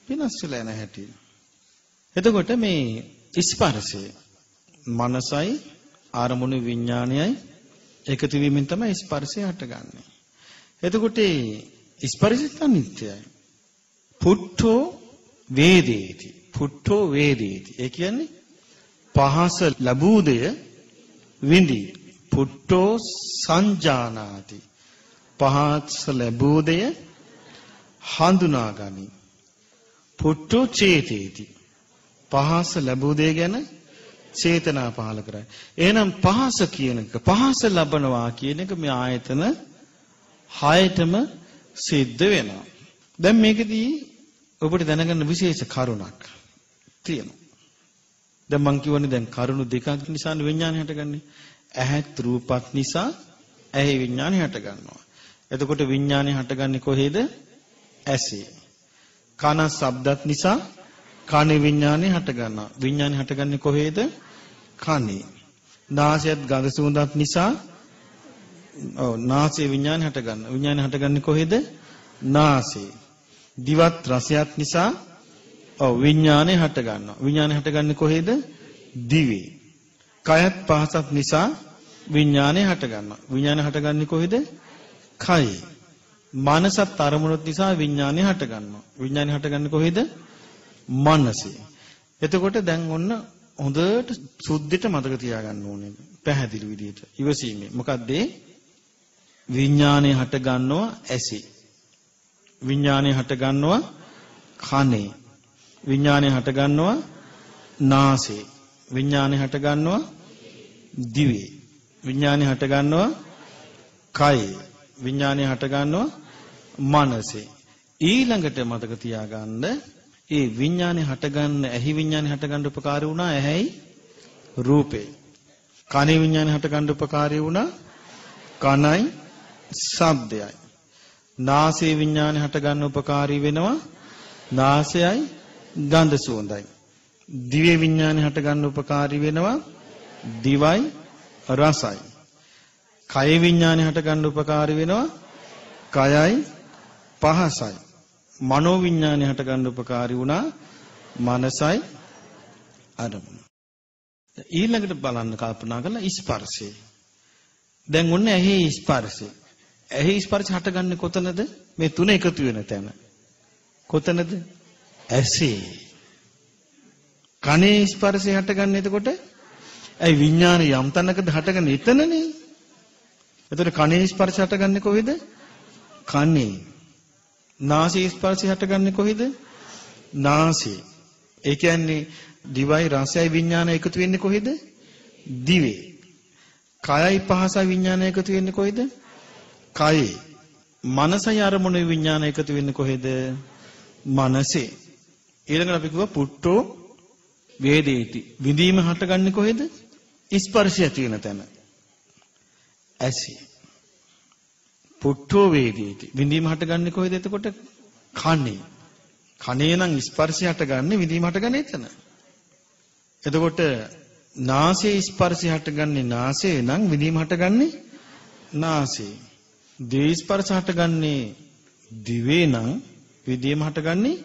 Speaker 1: වෙනස් වෙලා යන හැටි. එතකොට මේ ස්පර්ශය මනසයි අරමුණු විඥානයයි එකතු වීමෙන් තමයි ස්පර්ශය හටගන්නේ. එතකොට ස්පර්ශය අනිත්‍යයි. පුට්ඨෝ වේදේති. පුට්ඨෝ වේදේති. ඒ කියන්නේ පහස ලැබූ දෙය විඳි. පුට්ඨෝ සංජානාති. පහස ලැබූ දෙය හඳුනා ගනි. පුට්ඨෝ චේතේති. පහස ලැබූ දෙය ගැන චේතනා පහල කරයි. එහෙනම් පහස කියන එක පහස ලබනවා කියන එක මේ ආයතන 6ටම සිද්ධ වෙනවා. දැන් මේකදී ඔබට දැනගන්න විශේෂ කරුණක් තියෙනවා. දැන් මං කියවනේ දැන් කරුණු දෙකක් නිසා විඥානය හටගන්නේ. ඇහත් රූපත් නිසා ඇහි විඥානය හටගන්නවා. එතකොට විඥානය හටගන්නේ කොහේද? ඇසේ. කන ශබ්දත් නිසා කන විඥානය හටගන්නවා. විඥානය හටගන්නේ කොහේද? කනේ. නාසයත් ගඳ සුවඳත් නිසා නාසයේ විඥානය හටගන්නවා. විඥානය හටගන්නේ කොහේද? නාසයේ. දිවත් රසයත් නිසා විඥානය හටගන්නවා. විඥානය හටගන්නේ කොහේද? දිවේ. කයත් පහසත් නිසා විඥානය හටගන්නවා. විඥානය හටගන්නේ කොහේද? කයේ. මනසත් අරමුණුත් නිසා විඥානය හටගන්නවා. විඥානය හටගන්නේ කොහේද? මනසේ. එතකොට දැන් ඔන්න හොඳට සුද්ධිට මතක තියාගන්න ඕනේ. පැහැදිලි විදිහට. ඉවසීමේ. මොකද්ද? විඥානය හටගන්නවා ඇසේ. විඥානය හටගන්නවා කනේ. විඥානය හටගන්නවා නාසයේ. විඥානය හටගන්නවා දිවේ. විඥානය හටගන්නවා කයේ. විඥානය හටගන්නවා මනසේ. ඊළඟට මතක තියාගන්න ඒ විඥානේ හටගන්න ඇහි විඥානේ හටගන්න උපකාර වුණා ඇහැයි රූපේ. කනේ විඥානේ හටගන්න උපකාරී වුණා කනයි ශබ්දයයි. නාසයේ විඥානේ හටගන්න උපකාරී වෙනවා නාසයයි ගන්ධ සුවඳයි. දිවේ විඥානේ හටගන්න උපකාරී වෙනවා දිවයි රසයි. කය විඥානේ හටගන්න උපකාරී වෙනවා කයයි පහසයි. මනෝ විඥානේ හටගන්න උපකාරී වුණා මනසයි අරමුණ. ඊළඟට බලන්න කල්පනා කරලා ස්පර්ශය. දැන් ඔන්න ඇහි ස්පර්ශය. ඇහි ස්පර්ශ හටගන්නේ කොතනද? මේ තුන එකතු වෙන තැන. කොතනද? ඇසේ. කනේ ස්පර්ශය හටගන්නේ එතකොට ඇයි විඥාන යම් තැනකද හටගන්නේ එතනනේ. එතකොට කනේ ස්පර්ශ හටගන්නේ කොහෙද? කනේ. නාසයේ ස්පර්ශය හටගන්නේ කොහෙද? නාසයේ. ඒ කියන්නේ දිවයි රසයයි විඥානය එකතු වෙන්නේ කොහෙද? දිවේ. කයයි පහසයි විඥානය එකතු වෙන්නේ කොහෙද? කයේ. මනසයි අරමුණේ විඥානය එකතු වෙන්නේ කොහෙද? මනසේ. ඊළඟට අපි කිව්වා පුට්ටෝ වේදේති. විඳීම හටගන්නේ කොහෙද? ස්පර්ශය ඇති වෙන තැන. ඇසේ. පුට්ටෝ වේදේති. විඳීම හටගන්නේ කොහෙද එතකොට? කනේ. කනේ නම් ස්පර්ශය හටගන්නේ විඳීම හටගන්නේ එතන. එතකොට නාසයේ ස්පර්ශය හටගන්නේ නාසයේ නම් විඳීම හටගන්නේ නාසයේ. දිවේ ස්පර්ශ හටගන්නේ දිවේ නම් විඳීම හටගන්නේ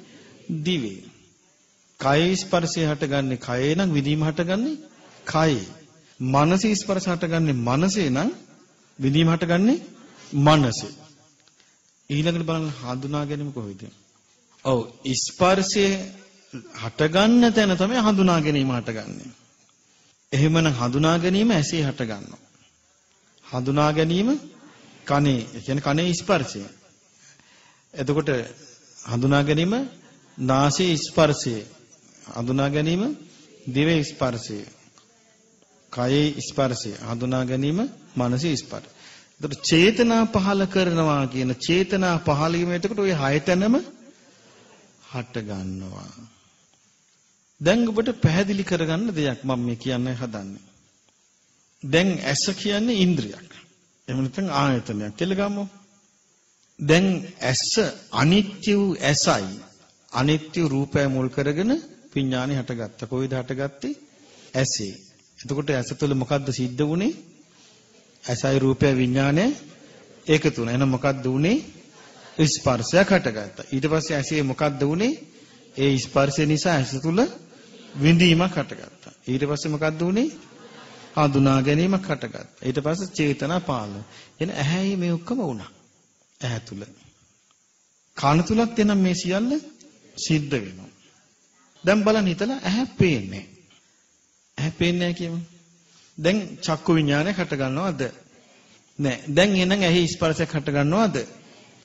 Speaker 1: දිවේ. කයේ ස්පර්ශය හටගන්නේ කයේ නම් විඳීම හටගන්නේ කයේ. මනසේ ස්පර්ශ හටගන්නේ මනසේ නම් විඳීම හටගන්නේ මනසේ. ඊළඟට බලන්න හඳුනා ගැනීම කොහොමද? ඔව් ස්පර්ශයේ හටගන්න තැන තමයි හඳුනා ගැනීම හටගන්නේ. එහෙමනම් හඳුනා ගැනීම ඇසේ හටගන්නවා. හඳුනා ගැනීම කනේ, ඒ කියන්නේ කනේ ස්පර්ශය. එතකොට හඳුනා ගැනීම නාසයේ ස්පර්ශය. හඳුනා ගැනීම දිවේ ස්පර්ශය. කයේ ස්පර්ශය. හඳුනා ගැනීම මනසේ ස්පර්ශය. එතකොට චේතනා පහල කරනවා කියන චේතනා පහල වීම එතකොට ওই හය තැනම හට ගන්නවා. දැන් ඔබට පැහැදිලි කරගන්න දෙයක් මම මේ කියන්න හදන්නේ. දැන් ඇස කියන්නේ ඉන්ද්‍රියක්. එහෙම නැත්නම් ආයතනයක් කියලා ගමු. දැන් ඇස අනිත්‍ය වූ ඇසයි අනිත්‍ය රූපය මුල් කරගෙන විඥානේ හටගත්තා. කොයිද හටගත්තේ? ඇසේ. එතකොට ඇස තුළ මොකද්ද සිද්ධ වුනේ? ඇසයි රූපය විඥානය එකතු වුණා. එහෙනම් මොකද්ද වුනේ? ස්පර්ශයක් හටගත්තා. ඊට පස්සේ ඇසේ මොකද්ද වුනේ? ඒ ස්පර්ශය නිසා ඇස තුළ විඳීමක් හටගත්තා. ඊට පස්සේ මොකද්ද වුනේ? හඳුනා ගැනීමක් හටගත්තා. ඊට පස්සේ චේතනා පාලන. එන ඇහැයි මේ ඔක්කොම වුණා. ඇහැ තුල. කන තුලත් එනම් මේ සියල්ල සිද්ධ වෙනවා. දැන් බලන්න හිතලා ඇහැ පේන්නේ. ඇහැ පේන්නේ නැහැ කියමු. දැන් චක්කු විඥානය හට ගන්නවද? නෑ. දැන් එහෙනම් ඇහි ස්පර්ශයක් හට ගන්නවද?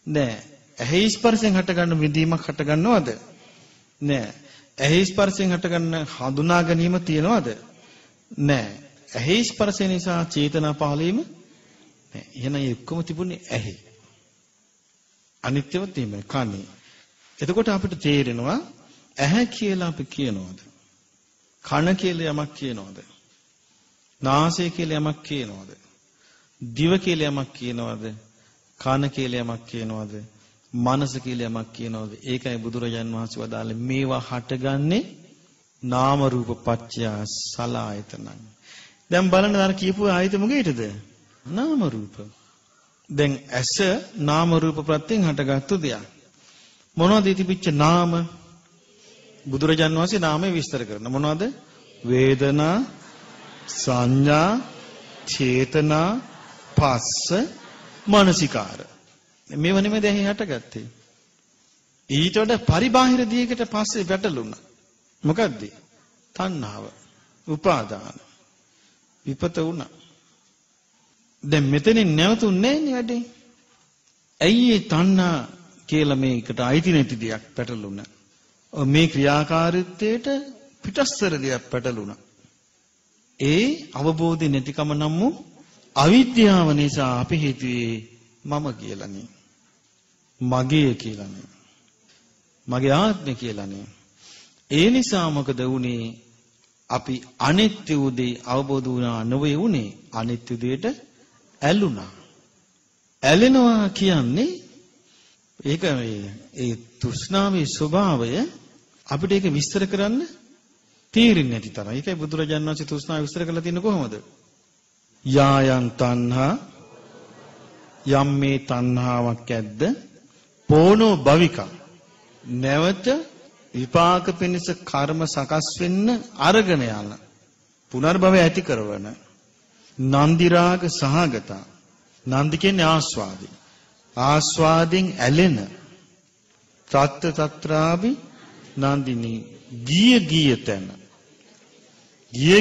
Speaker 1: නෑ. ඇහි ස්පර්ශයෙන් හට ගන්න විඳීමක් හට ගන්නවද? නෑ. ඇහි ස්පර්ශයෙන් හට ගන්න හඳුනා ගැනීම තියනවද? නෑ. ඇහි ස්පර්ශය නිසා චේතනා පහළ වීම නෑ. එහෙනම් ඒ ඔක්කොම තිබුණේ ඇහි. අනිත්‍යවත් එහෙමයි කනේ. එතකොට අපිට තේරෙනවා ඇහැ කියලා අපි කියනවද? කන කියලා යමක් කියනවද? නාසය කියලා යමක් කියනවද? දිව කියලා යමක් කියනවද? කන කියලා යමක් කියනවද? මනස කියලා යමක් කියනවද? ඒකයි බුදුරජාන් වහන්සේ වදාළේ මේවා හටගන්නේ නාම රූප පත්‍ය සලආයතනං. දැන් බලන්න අර කියපු ආයත මොකේද? නාම රූප. දැන් ඇස නාම රූප ප්‍රත්‍යයෙන් හටගත්තු දෙයක්. මොනවද ඉතිපිච්ච නාම? බුදුරජාන් වහන්සේ නාමය විස්තර කරනවා. මොනවද? වේදනා, සංඥා, චේතනා, පස්ස, මනසිකාර. මේව නෙමෙයි දැන් හටගත්තේ. ඊට වඩා පරිබාහිර දියකට පස්සේ වැටලුණා. මොකද්ද? තණ්හාව, උපාදාන, විපත වුණා. දැන් මෙතනින් නැවතුන්නේ නෑනේ වැඩේ. ඇයි ඒ තණ්හා කියලා මේකට අයිති නැති දෙයක් පැටලුණා. මේ ක්‍රියාකාරීත්වයට පිටස්තර දෙයක් පැටලුණා. ඒ අවබෝධය නැතිකම නම් වූ අවිද්‍යාව නිසා අපි හිතුවේ මම කියලානේ. මගේ කියලානේ. මගේ ආත්මය කියලානේ. ඒ නිසා මොකද වුනේ? අපි අනිත්‍ය උදේ අවබෝධ වුණා නොවේ උනේ අනිත්‍ය උදේට ඇලුනා. ඇලෙනවා කියන්නේ ඒක ඒ තෘෂ්ණාවේ ස්වභාවය අපිට ඒක විස්තර කරන්න තේරෙන්නේ නැති තරම්. ඒකයි බුදුරජාණන් වහන්සේ තෘෂ්ණාව විස්තර කරලා තියෙන්නේ කොහොමද? යායන් තණ්හා යම් මේ තණ්හාවක් ඇද්ද පෝනෝ භවිකා නැවත විපාක පිණිස කර්ම සකස් වෙන්න අරගෙන යන පුනර්භවය ඇති කරවන නන්දි රාග සහගත නන්දි කියන්නේ ආස්වාදී ආස්වාදෙන් ඇලෙන තත්ත තත්‍රාවි නන්දිනී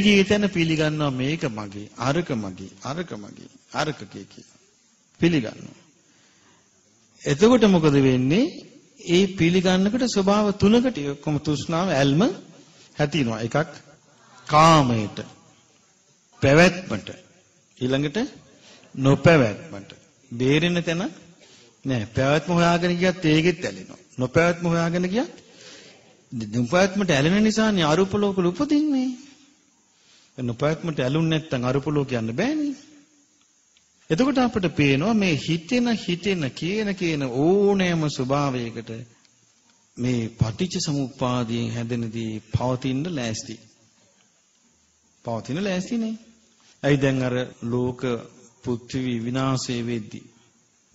Speaker 1: ගිය තැන පිළිගන්නවා මේක මගේ අරක මගේ අරක කී පිළිගන්නවා. එතකොට මොකද වෙන්නේ? ඒ පිළිගන්නකට ස්වභාව තුනකට ඔක්කොම තෘෂ්ණාව ඇල්ම හැතිනවා. එකක් කාමයට, පැවැත්මට, ඊළඟට නොපැවැත්මට. බේරෙන්න තැන නෑ. පැවැත්ම හොයාගෙන ගියත් ඒකෙත් ඇලෙනවා. නොපැවැත්ම හොයාගෙන ගියත් නොපැවැත්මට ඇලෙන නිසානේ අරූප ලෝකවල උපදින්නේ. නොපැවැත්මට ඇලුන්නේ නැත්නම් අරූප ලෝක යන්න බෑනේ. එතකොට අපිට පේනවා මේ හිතෙන කියන ඕනෑම ස්වභාවයකට මේ පටිච්ච සමුප්පාදයෙන් හැදෙනදී පවතින ලෑස්ති. පවතින ලෑස්තිනේ. ඇයි දැන් අර ලෝක පෘථිවි විනාශය වෙද්දී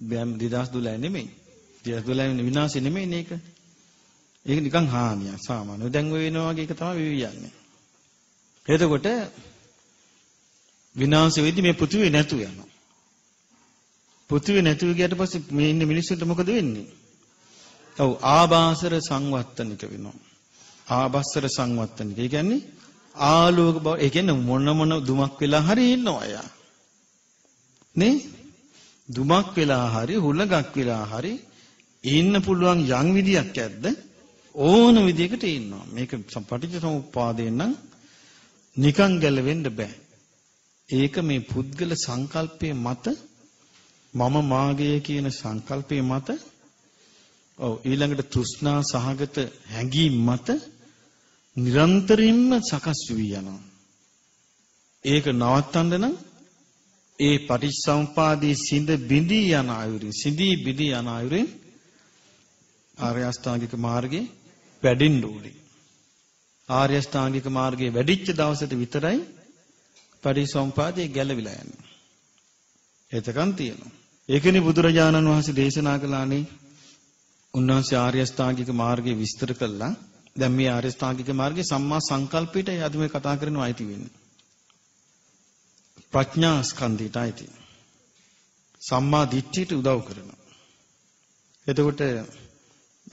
Speaker 1: 2012 නෙමෙයි. 2012 විනාශය නෙමෙයි මේක. ඒක නිකන් හානියක් සාමාන්‍යව. දැන් ඔය වෙනවා වගේ එක තමයි වෙවි යන්නේ. එතකොට විනාශය වෙද්දී මේ පෘථිවිය නැතු යනවා. පෘථිවිය නැතුව ගියට පස්සේ මේ ඉන්න මිනිස්සුන්ට මොකද වෙන්නේ? ඔව් ආභාසර සංවත්තනික වෙනවා. ආභාසර සංවත්තනික. ඒ කියන්නේ ආලෝක බව. ඒ කියන්නේ මොන දුමක් වෙලා හරි ඉන්නවා යා. නේ? දුමක් වෙලා හරි හුලඟක් වෙලා හරි ඉන්න පුළුවන් යම් විදියක් ඇද්ද? ඕන විදියකට ඉන්නවා. මේක පටිච්ච සමුප්පාදයෙන් නම් නිකන් ගැලවෙන්න බෑ. ඒක මේ පුද්ගල සංකල්පයේ මත මම මාගේ කියන සංකල්පයේ මත ඔව් ඊළඟට තෘෂ්ණා සහගත හැඟීම් මත නිරන්තරයෙන්ම සකස් වී යනවා. ඒක නවත්තන්න නම් ඒ පටිච්චසමුපාදයේ සිඳ බිඳී යන අයුරින් ආර්ය අෂ්ටාංගික මාර්ගේ වැඩෙන්න ඕනේ. ආර්ය අෂ්ටාංගික මාර්ගේ වැඩිච්ච දවසට විතරයි පටිච්චසමුපාදයේ ගැලවිලා යන්නේ. එතකන් තියෙනවා. ඒකනේ බුදුරජාණන් වහන්සේ දේශනා කළානේ. උන්වහන්සේ ආර්ය අෂ්ටාංගික මාර්ගය විස්තර කළා. දැන් මේ ආර්ය අෂ්ටාංගික මාර්ගයේ සම්මා සංකල්පයටයි අද මේ කතා කරනවා අයිති වෙන්නේ. ප්‍රඥා ස්කන්ධයට අයිති. සම්මා දිට්ඨියට උදව් කරනවා. එතකොට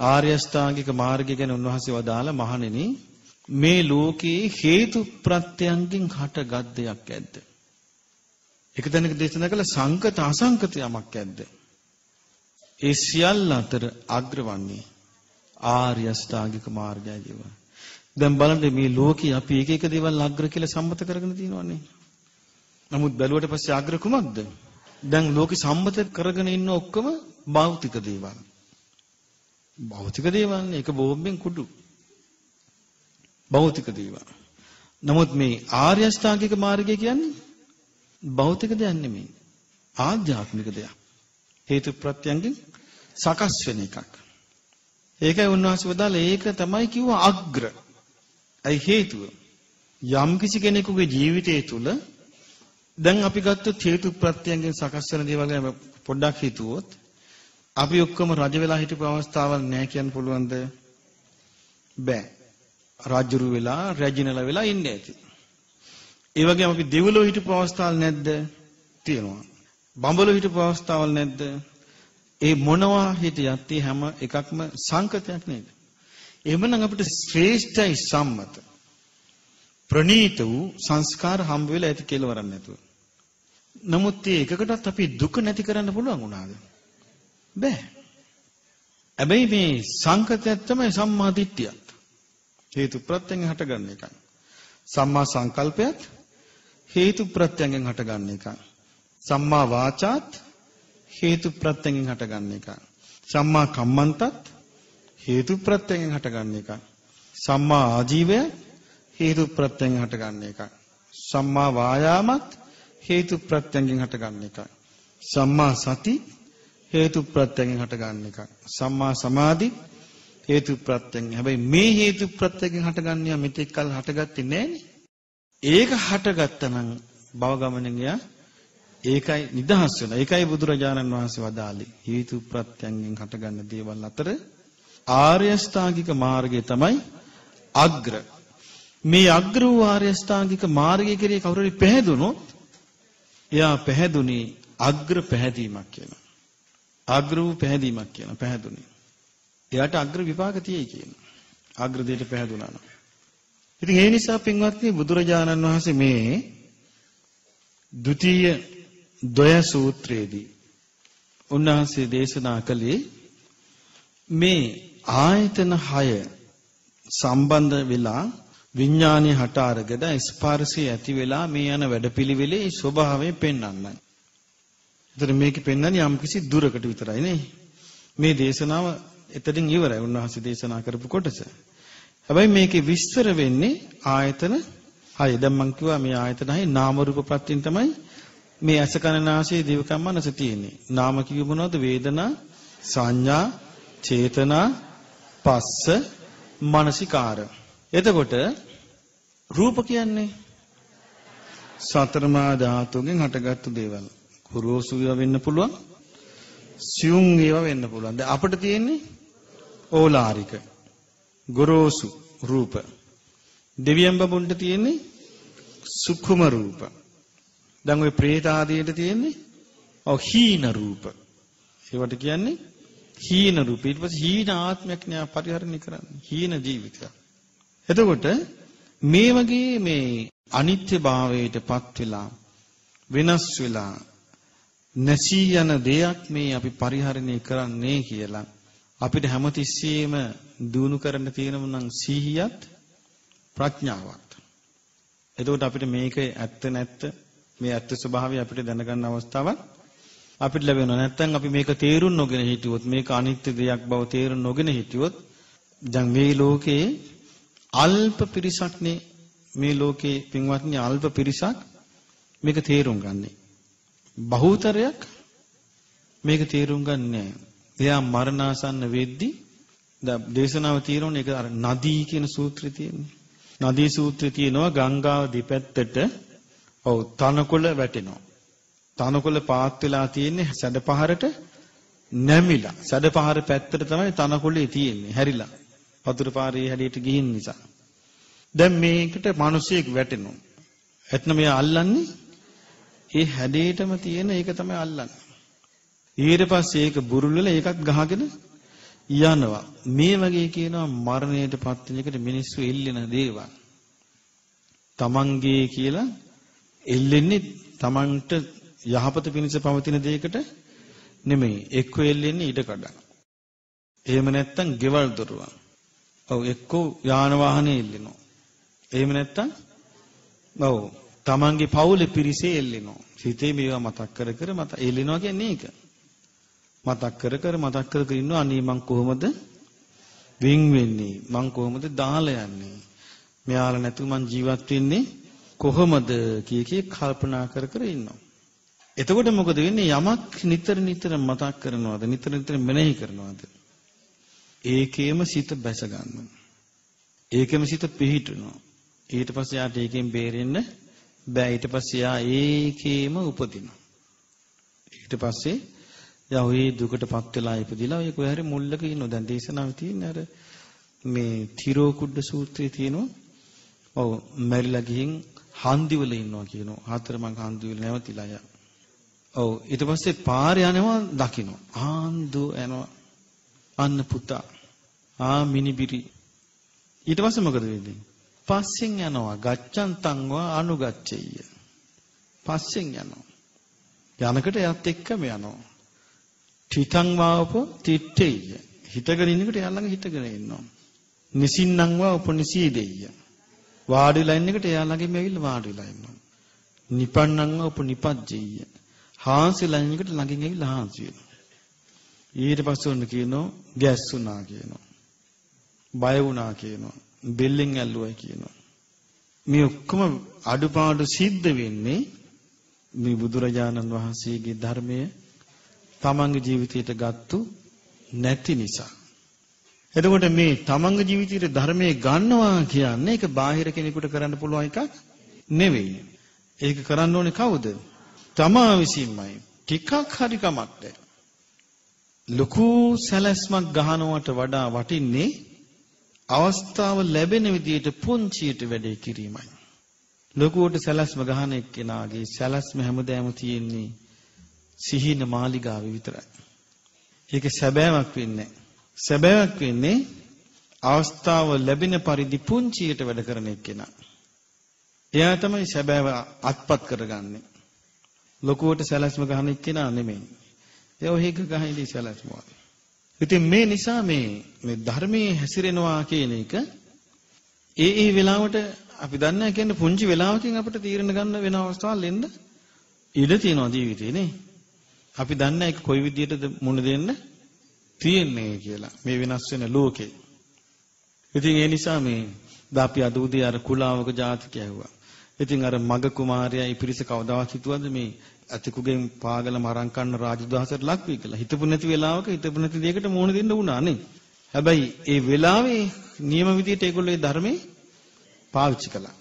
Speaker 1: ආර්ය අෂ්ටාංගික මාර්ගය ගැන උන්වහන්සේ වදාළ මහණෙනි මේ ලෝකයේ හේතු ප්‍රත්‍යයන්ගෙන් හටගත් දෙයක් ඇද්ද? එක තැනක දේශනා කළ සංකත අසංකත යමක් ඇද්ද? ඒ සියල්ල අතර අග්‍රවන්නේ ආර්ය අෂ්ටාංගික මාර්ගයයි කියනවා. දැන් බලන්න මේ ලෝකේ අපි එක එක දේවල් අග්‍ර කියලා සම්මත කරගෙන තියෙනවානේ. නමුත් බැලුවට පස්සේ අග්‍ර කුමක්ද? දැන් ලෝකේ සම්මත කරගෙන ඉන්න ඔක්කොම භෞතික දේවල්. භෞතික දේවල් නේ. ඒක බෝම්බෙන් කුඩු. භෞතික දේවල්. නමුත් මේ ආර්ය අෂ්ටාංගික මාර්ගය කියන්නේ භෞතික දෙයක් නෙමෙයි. ආධ්‍යාත්මික දෙයක්. හේතු ප්‍රත්‍යයෙන් සකස් වෙන එකක්. ඒකයි උන්වහන්සේ වදාළේ ඒක තමයි කිව්වා අග්‍ර. අයි හේතුව. යම් කිසි කෙනෙකුගේ ජීවිතය තුළ දැන් අපි ගත්තොත් හේතු ප්‍රත්‍යයෙන් සකස් වෙන දේවල් ගැන පොඩ්ඩක් හිතුවොත් අපි ඔක්කොම රජ වෙලා හිටපු අවස්ථාවක් නැහැ කියන්න පුළුවන්ද? බෑ. රාජ්‍යරු වෙලා රැජිනලා වෙලා ඉන්නේ ඇති. ඒ වගේම අපි දෙව්ලොව හිටපු අවස්ථාවල් නැද්ද? තියෙනවා. බඹලොව හිටපු අවස්ථාවල් නැද්ද? ඒ මොනවා හිටියත් හැම එකක්ම සංකතයක් නේද? එහෙමනම් අපිට ශ්‍රේෂ්ඨයි සම්මත ප්‍රණීත වූ සංස්කාර හම්බ වෙලා ඇති කෙලවරක් නැතුව. නමුත් මේ එකකටත් අපි දුක නැති කරන්න පුළුවන් වුණාද? බෑ. හැබැයි මේ සංකතයක් තමයි සම්මා දිට්ඨියත්. හේතු ප්‍රත්‍යයෙන් හටගන්න එකක්. සම්මා සංකල්පයත් හේතු ප්‍රත්‍යයෙන් හටගන්න එකක්. සම්මා වාචාත් හේතු ප්‍රත්‍යයෙන් හටගන්න එකක්. සම්මා කම්මන්තත් හේතු ප්‍රත්‍යයෙන් හටගන්න එකක්. සම්මා ආජීවය හේතු ප්‍රත්‍යයෙන් හටගන්න එකක්. සම්මා වායාමත් හේතු ප්‍රත්‍යයෙන් හටගන්න එකක්. සම්මා සති හේතු ප්‍රත්‍යයෙන් හටගන්න එකක්. සම්මා සමාධි හේතු ප්‍රත්‍යයෙන්. හැබැයි මේ හේතු ප්‍රත්‍යයෙන් හටගන්නේ මෙතෙක් කල හටගත්තේ නැහනේ. ඒක හටගත්තා නම් භව ගමනෙන් යා ඒකයි නිදහස් වෙනවා. ඒකයි බුදුරජාණන් වහන්සේ වදාළේ. හේතු ප්‍රත්‍යයෙන් හටගන්න දේවල් අතර ආර්ය අෂ්ටාංගික මාර්ගය තමයි අග්‍ර. මේ අග්‍ර වූ ආර්ය අෂ්ටාංගික මාර්ගය කෙරේ කවුරු හරි පැහැදුනොත් එයා පැහැදුනේ අග්‍ර පැහැදීමක් කියනවා. අග්‍ර වූ පැහැදීමක් කියනවා. පැහැදුනේ. එයාට අග්‍ර විපාක තියෙයි කියනවා. අග්‍ර දෙයට පැහැදුනා නම්. ඉතින් ඒ නිසා පින්වත්නි බුදුරජාණන් වහන්සේ මේ ဒုတိယ ද්වය සූත්‍රයේදී උන්වහන්සේ දේශනා කළේ මේ ආයතන 6 සම්බන්ධ වෙලා විඥානයේ හට අරගෙන ස්පර්ශය ඇති වෙලා මේ යන වැඩපිළිවෙලේ ස්වභාවය පෙන්වන්නයි. ඒතර මේකේ පෙන්වන්නේ යම් කිසි දුරකට විතරයි නේ. මේ දේශනාව එතනින් ඉවරයි උන්වහන්සේ දේශනා කරපු කොටස. හැබැයි මේකේ විස්තර වෙන්නේ ආයතන 6. දැන් මම කිව්වා මේ ආයතන 6 නාම රූප ප්‍රත්‍යයෙන් තමයි මේ අස කන නාසය දිවකම් මනස තියෙන්නේ. නාම කිව්ව මොනවද? වේදනා, සංඥා, චේතනා, පස්ස, මනසිකාර. එතකොට රූප කියන්නේ සතරමා ධාතුගෙන් හටගත්තු දේවල්. කුරෝසු ඒවා වෙන්න පුළුවන්. සියුම් ඒවා වෙන්න පුළුවන්. දැන් අපිට තියෙන්නේ ඕලාරික ගොරෝසු රූප. දෙවියන් බඹුන්ට තියෙන්නේ සුකුම රූප. දැන් ওই പ്രേත ආදීන්ට තියෙන්නේ හීන රූප. ඒවට කියන්නේ හීන රූප. ඊට පස්සේ හීන ආත්මයක් න්යා පරිහරණය කරන්නේ. හීන ජීවිතයක්. එතකොට මේ වගේ මේ අනිත්‍ය භාවයටපත් වෙලා වෙනස් වෙලා නැසී යන දෙයක් මේ අපි පරිහරණය කරන්නේ කියලා අපිට හැමතිස්සෙම දිනු කරන්න තියෙනම නම් සීහියත් ප්‍රඥාවත්. එතකොට අපිට මේක ඇත්ත නැත්ත මේ ඇත්ත ස්වභාවය අපිට දැනගන්න අවස්ථාවක් අපිට ලැබෙනවා. නැත්නම් අපි මේක තේරුම් නොගෙන හිටියොත් මේක අනිත්‍ය දෙයක් බව තේරුම් නොගෙන හිටියොත් දැන් මේ ලෝකේ අල්ප පිරිසක්නේ මේ ලෝකේ පින්වත්නි අල්ප පිරිසක් මේක තේරුම් ගන්නේ. බහුතරයක් මේක තේරුම් ගන්නේ නැහැ. එයා මරණාසන්න වෙද්දී දේශනාව තියෙනවනේ ඒක අර නදී කියන සූත්‍රය තියෙන්නේ. නදී සූත්‍රය තියෙනවා ගංගාව දෙපැත්තට තනකොළ වැටෙනවා. තනකොළ පාත් වෙලා තියෙන්නේ සැඩපහරට නැමිලා. සැඩපහර පැත්තට තමයි තනකොළේ තියෙන්නේ හැරිලා. වතුර පාරේ හැඩයට ගිහින් නිසා. දැන් මේකට මිනිසෙක් වැටෙනවා. එතන මෙයා අල්ලන්නේ ඒ හැඩේටම තියෙන ඒක තමයි අල්ලන්නේ. ඊට පස්සේ ඒක බුරුල් වෙලා ඒකත් ගහගෙන යනවා. මේ වගේ කියනවා මරණයටපත් වෙන එකට මිනිස්සු එල්ලෙන දේවල්. තමන්ගේ කියලා එල්ලෙන්නේ තමන්ට යහපත පිණිස පවතින දෙයකට නෙමෙයි. එක්ක එල්ලෙන්නේ ඊට කඩන. එහෙම නැත්තම් ගෙවල් දොරවල්. එක්ක යාන වාහනේ එල්ලෙනවා. එහෙම නැත්තම් තමන්ගේ පවුලේ පිරිසේ එල්ලෙනවා. හිතේ මේවා මතක් කර කර මත එල්ලෙනවා කියන්නේ ඒක. මතක් කර කර ඉන්නවා අනේ මං කොහොමද වින් වෙන්නේ? මං කොහොමද දාලා යන්නේ? මෙයාලා නැතුව මං ජීවත් වෙන්නේ කොහොමද කී කල්පනා කර කර ඉන්නවා. එතකොට මොකද වෙන්නේ? යමක් නිතර නිතර මතක් කරනවද? නිතර නිතර මෙනෙහි කරනවද? ඒකේම සිත බැස ගන්නවා. ඒකෙම සිත පිහිටනවා. ඊට පස්සේ යාට ඒකෙන් බේරෙන්න බෑ. ඊට පස්සේ යා ඒකේම උපදිනවා. ඊට පස්සේ යා ওই දුකටපත් වෙලා ඉපදිලා ඔය කොහේ හරි මුල්ලක ඉන්නවා. දැන් දේශනාවේ තියෙන අර මේ තිරෝ කුඩ සූත්‍රයේ තියෙනවා. මැරිලා ගිහින් හන්දිවල ඉන්නවා කියනවා. හතරමං හන්දිවල නැවතිලා යා. ඊට පස්සේ පාරේ යනවා දකින්න. ආන්දු යනවා. අන්න පුතා. මිනිබිරි. ඊට පස්සේ මොකද වෙන්නේ? පස්සෙන් යනවා. ගච්ඡන්තං වා අනුගච්ඡෙය්‍ය. පස්සෙන් යනවා. යනකට එයත් එක්කම යනවා. තිතං වාප තිත්තේය. හිතගෙන ඉන්නකොට එයා ළඟ හිතගෙන ඉන්නවා. නිසින්නම් වා උපනිසීදෙය්‍ය. වාඩිලා ඉන්න එකට එයා ළඟින්ම ඇවිල්ලා වාඩිලා ඉන්නවා. නිපන්නං වා උපනිපජ්ජෙය්‍ය. හාන්සිලා ඉන්න එකට ළඟින් ඇවිල්ලා හාන්සි වෙනවා. ඊට පස්සේ ඔන්න කියනවා ගැස්සුණා කියනවා. බය වුණා කියනවා. බෙල්ලෙන් ඇල්ලුවයි කියනවා. මේ ඔක්කොම අඩුපාඩු සිද්ධ වෙන්නේ මේ බුදුරජාණන් වහන්සේගේ ධර්මය තමන්ගේ ජීවිතයට ගත්තු නැති නිසා. එතකොට මේ තමන්ගේ ජීවිතයට ධර්මයේ ගන්නවා කියන්නේ ඒක බාහිර කෙනෙකුට කරන්න පුළුවන් එකක් නෙවෙයි. ඒක කරන්න ඕනේ කවුද? තමා විසින්මයි. ටිකක් හරි කමක් නැහැ. ලොකු සැලැස්මක් ගහනවට වඩා වටින්නේ අවස්ථාව ලැබෙන විදිහට පුංචියට වැඩේ කිරීමයි. ලොකුවට සැලැස්ම ගහන එක්කෙනාගේ සැලැස්ම හැමදාම තියෙන්නේ සිහින මාලිගාවේ විතරයි. ඒක සැබෑවක් වෙන්නේ නැහැ. සැබෑවක් වෙන්නේ අවස්ථාව ලැබෙන පරිදි පුංචියට වැඩ කරන එක්කෙනා. එයා තමයි සැබෑව අත්පත් කරගන්නේ. ලොකුවට සැලැස්ම ගහන එක්කෙනා නෙමෙයි. ඒ ඔහෙක ගහින්දී සැලැස්ම වගේ. ඉතින් මේ නිසා මේ ධර්මයේ හැසිරෙනවා කියන එක ඒ වෙලාවට අපි දන්නේ කියන්නේ පුංචි වෙලාවකින් අපිට තීරණ ගන්න වෙන අවස්ථාවල් එන්න ඉඩ තියෙනවා ජීවිතේ නේ. අපි දන්නේ ඒක කොයි විදියටද මුණ දෙන්න තියෙන්නේ කියලා මේ වෙනස් වෙන ලෝකේ. ඉතින් ඒ නිසා මේ දාපි අද උදේ අර කුලාවක ජාතික ඇහුවා. ඉතින් අර මග කුමාරයා ඉපිරිස කවදාවත් හිතුවද මේ අතිකුගෙන් පාගල මරන් කන්න රාජදහසට ලක් වෙයි කියලා. හිතපු නැති වෙලාවක හිතපු නැති දෙයකට මුණ දෙන්න වුණා නේ. හැබැයි ඒ වෙලාවේ නියම විදියට ඒගොල්ලෝ ඒ ධර්මේ පාවිච්චි කළා.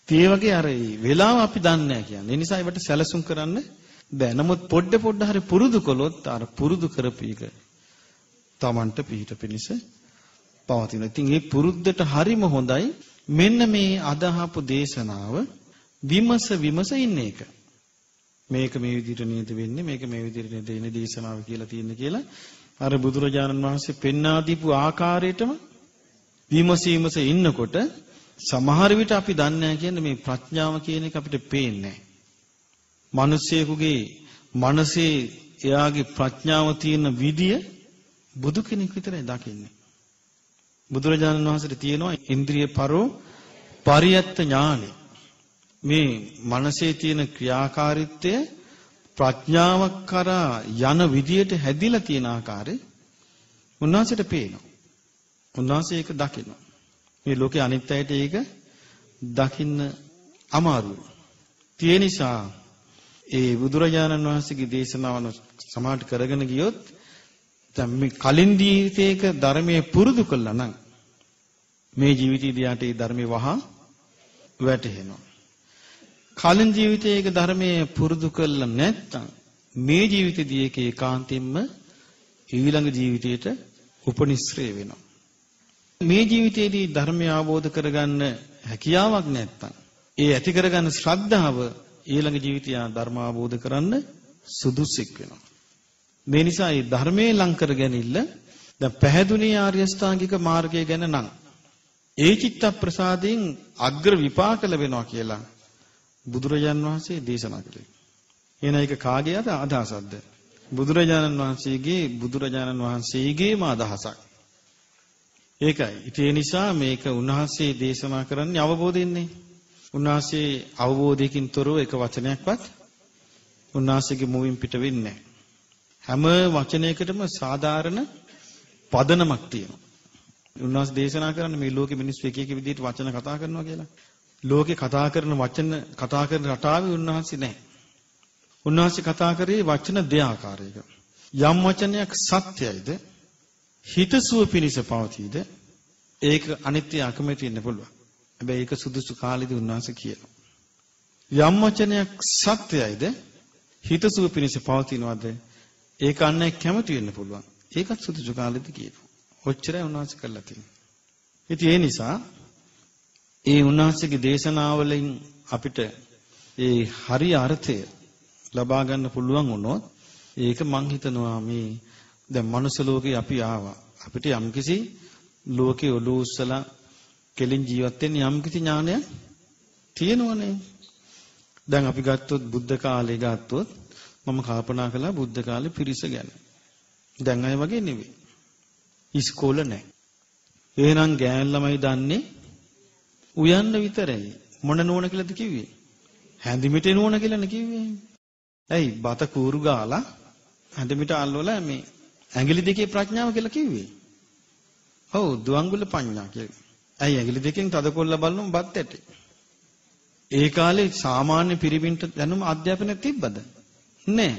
Speaker 1: ඒ වගේ අර වෙලාව අපි දන්නේ නැහැ කියන්නේ. ඒ නිසා ඒවට සැලසුම් කරන්න බෑ. නමුත් පොඩ හරි පුරුදු කළොත් අර පුරුදු කරපීක Tamanට පිහිට පිනිස පවතින. ඉතින් මේ පුරුද්දට හරිම හොඳයි. මෙන්න මේ අදහපු දේශනාව විමස ඉන්න එක. මේක මේ විදිහට නේද වෙන්නේ, මේක මේ විදිහට නේද එන්නේ දේශනාව කියලා තියෙන්නේ කියලා අර බුදුරජාණන් වහන්සේ පෙන්වා දීපු ආකාරයටම විමසීමස ඉන්නකොට සමහර විට අපි දන්නේ නැහැ කියන්නේ මේ ප්‍රඥාව කියන එක අපිට පේන්නේ නැහැ. මිනිස්සෙකුගේ මනසේ එයාගේ ප්‍රඥාව තියෙන විදිය බුදු කෙනෙක් විතරයි දකින්නේ. බුදුරජාණන් වහන්සේට තියෙනවා ඉන්ද්‍රිය පරෝ පරියත්ත ඥානෙ. මේ මනසේ තියෙන ක්‍රියාකාරීත්වය ප්‍රඥාවක් කරා යන විදියට හැදිලා තියෙන ආකාරය උන්වහන්සේට පේනවා. උන්වහන්සේ ඒක දකිනවා. මේ ලෝකේ අනිත් අයට ඒක දකින්න අමාරුයි. ඒ නිසා ඒ බුදුරජාණන් වහන්සේගේ දේශනාවන සමාහට කරගෙන ගියොත් දැන් මේ කලින් ජීවිතයක ධර්මයේ පුරුදු කළා නම් මේ ජීවිතයේදී යාට ඒ ධර්මේ වහා වැටහෙනවා. කලින් ජීවිතයක ධර්මයේ පුරුදු කළා නැත්නම් මේ ජීවිතයේදී ඒක ඒකාන්තයෙන්ම ඊළඟ ජීවිතයට උපනිශ්‍රේ වෙනවා. මේ ජීවිතයේදී ධර්මය අවබෝධ කරගන්න හැකියාවක් නැත්නම් ඒ ඇති කරගන්න ශ්‍රද්ධාව ඊළඟ ජීවිතය ධර්ම අවබෝධ කරන්න සුදුසුක් වෙනවා. මේ නිසා මේ ධර්මයේ ලං කර ගැනීම දැන් පැහැදුනේ ආර්ය අෂ්ටාංගික මාර්ගය ගැන නම් ඒ චිත්ත ප්‍රසාදයෙන් අග්‍ර විපාක ලැබෙනවා කියලා බුදුරජාන් වහන්සේ දේශනා කළේ. එන එක කාගේ අදහසක්ද? බුදුරජාණන් වහන්සේගේම අදහසක්. ඒකයි. ඒ නිසා මේක උන්වහන්සේ දේශනා කරන්නේ අවබෝධයෙන්නේ. උන්වහන්සේ අවබෝධයකින් තොරව එක වචනයක්වත් උන්වහන්සේගේ මුවින් පිට වෙන්නේ නැහැ. හැම වචනයකටම සාධාරණ පදනමක් තියෙනවා. උන්වහන්සේ දේශනා කරන්නේ මේ ලෝකෙ මිනිස්සු එක එක විදිහට වචන කතා කරනවා කියලා. ලෝකේ කතා කරන රටාවේ උන්වහන්සේ නැහැ. උන්වහන්සේ කතා කරේ වචන දෙආකාරයක. යම් වචනයක් සත්‍යයිද හිතසුව පිණිස පවතීද ඒක අනිත්‍ය අකමැති වෙන්න පුළුවන්. හැබැයි ඒක සුදුසු කාලෙදී උන්වහන්සේ කියනවා. යම් වචනයක් සත්‍යයිද හිතසුව පිණිස පවතිනවද ඒක අන්නයි කැමති වෙන්න පුළුවන්. ඒකත් සුදුසු කාලෙදී කියනවා. ඔච්චරයි උන්වහන්සේ කළා තියෙන්නේ. ඉතින් ඒ නිසා ඒ උන්වහන්සේගේ දේශනාවලින් අපිට ඒ හරි අර්ථය ලබා ගන්න පුළුවන් වුණොත් ඒක මං හිතනවා මේ දැන් මනුස්ස ලෝකේ අපි ආවා. අපිට යම්කිසි ලෝකේ ඔලුව උස්සලා කෙලින් ජීවත් වෙන්න යම්කිසි ඥානයක් තියෙනවනේ. දැන් අපි ගත්තොත් බුද්ධ කාලේ ගත්තොත් මම කල්පනා කළා බුද්ධ කාලේ පිරිස ගැන. දැන් අය වගේ නෙවෙයි. ඉස්කෝල නැහැ. එහෙනම් ගෑන් ළමයි දන්නේ උයන්න විතරයි. මොන නෝන කියලාද කිව්වේ? හැඳිමිට නෝන කියලානේ කිව්වේ. ඇයි බත කූරු ගාලා හැඳිමිට අල්ලවලා මේ ඇඟිලි දෙකේ ප්‍රඥාව කියලා කිව්වේ. ඔව් දුවංගුල පඤ්ඤා කියලා. ඇයි ඇඟිලි දෙකෙන් තද කොල්ල බලනම බත් ඇටි. ඒ කාලේ සාමාන්‍ය පිරිමින්ට දැනුම අධ්‍යාපනයක් තිබ්බද? නෑ.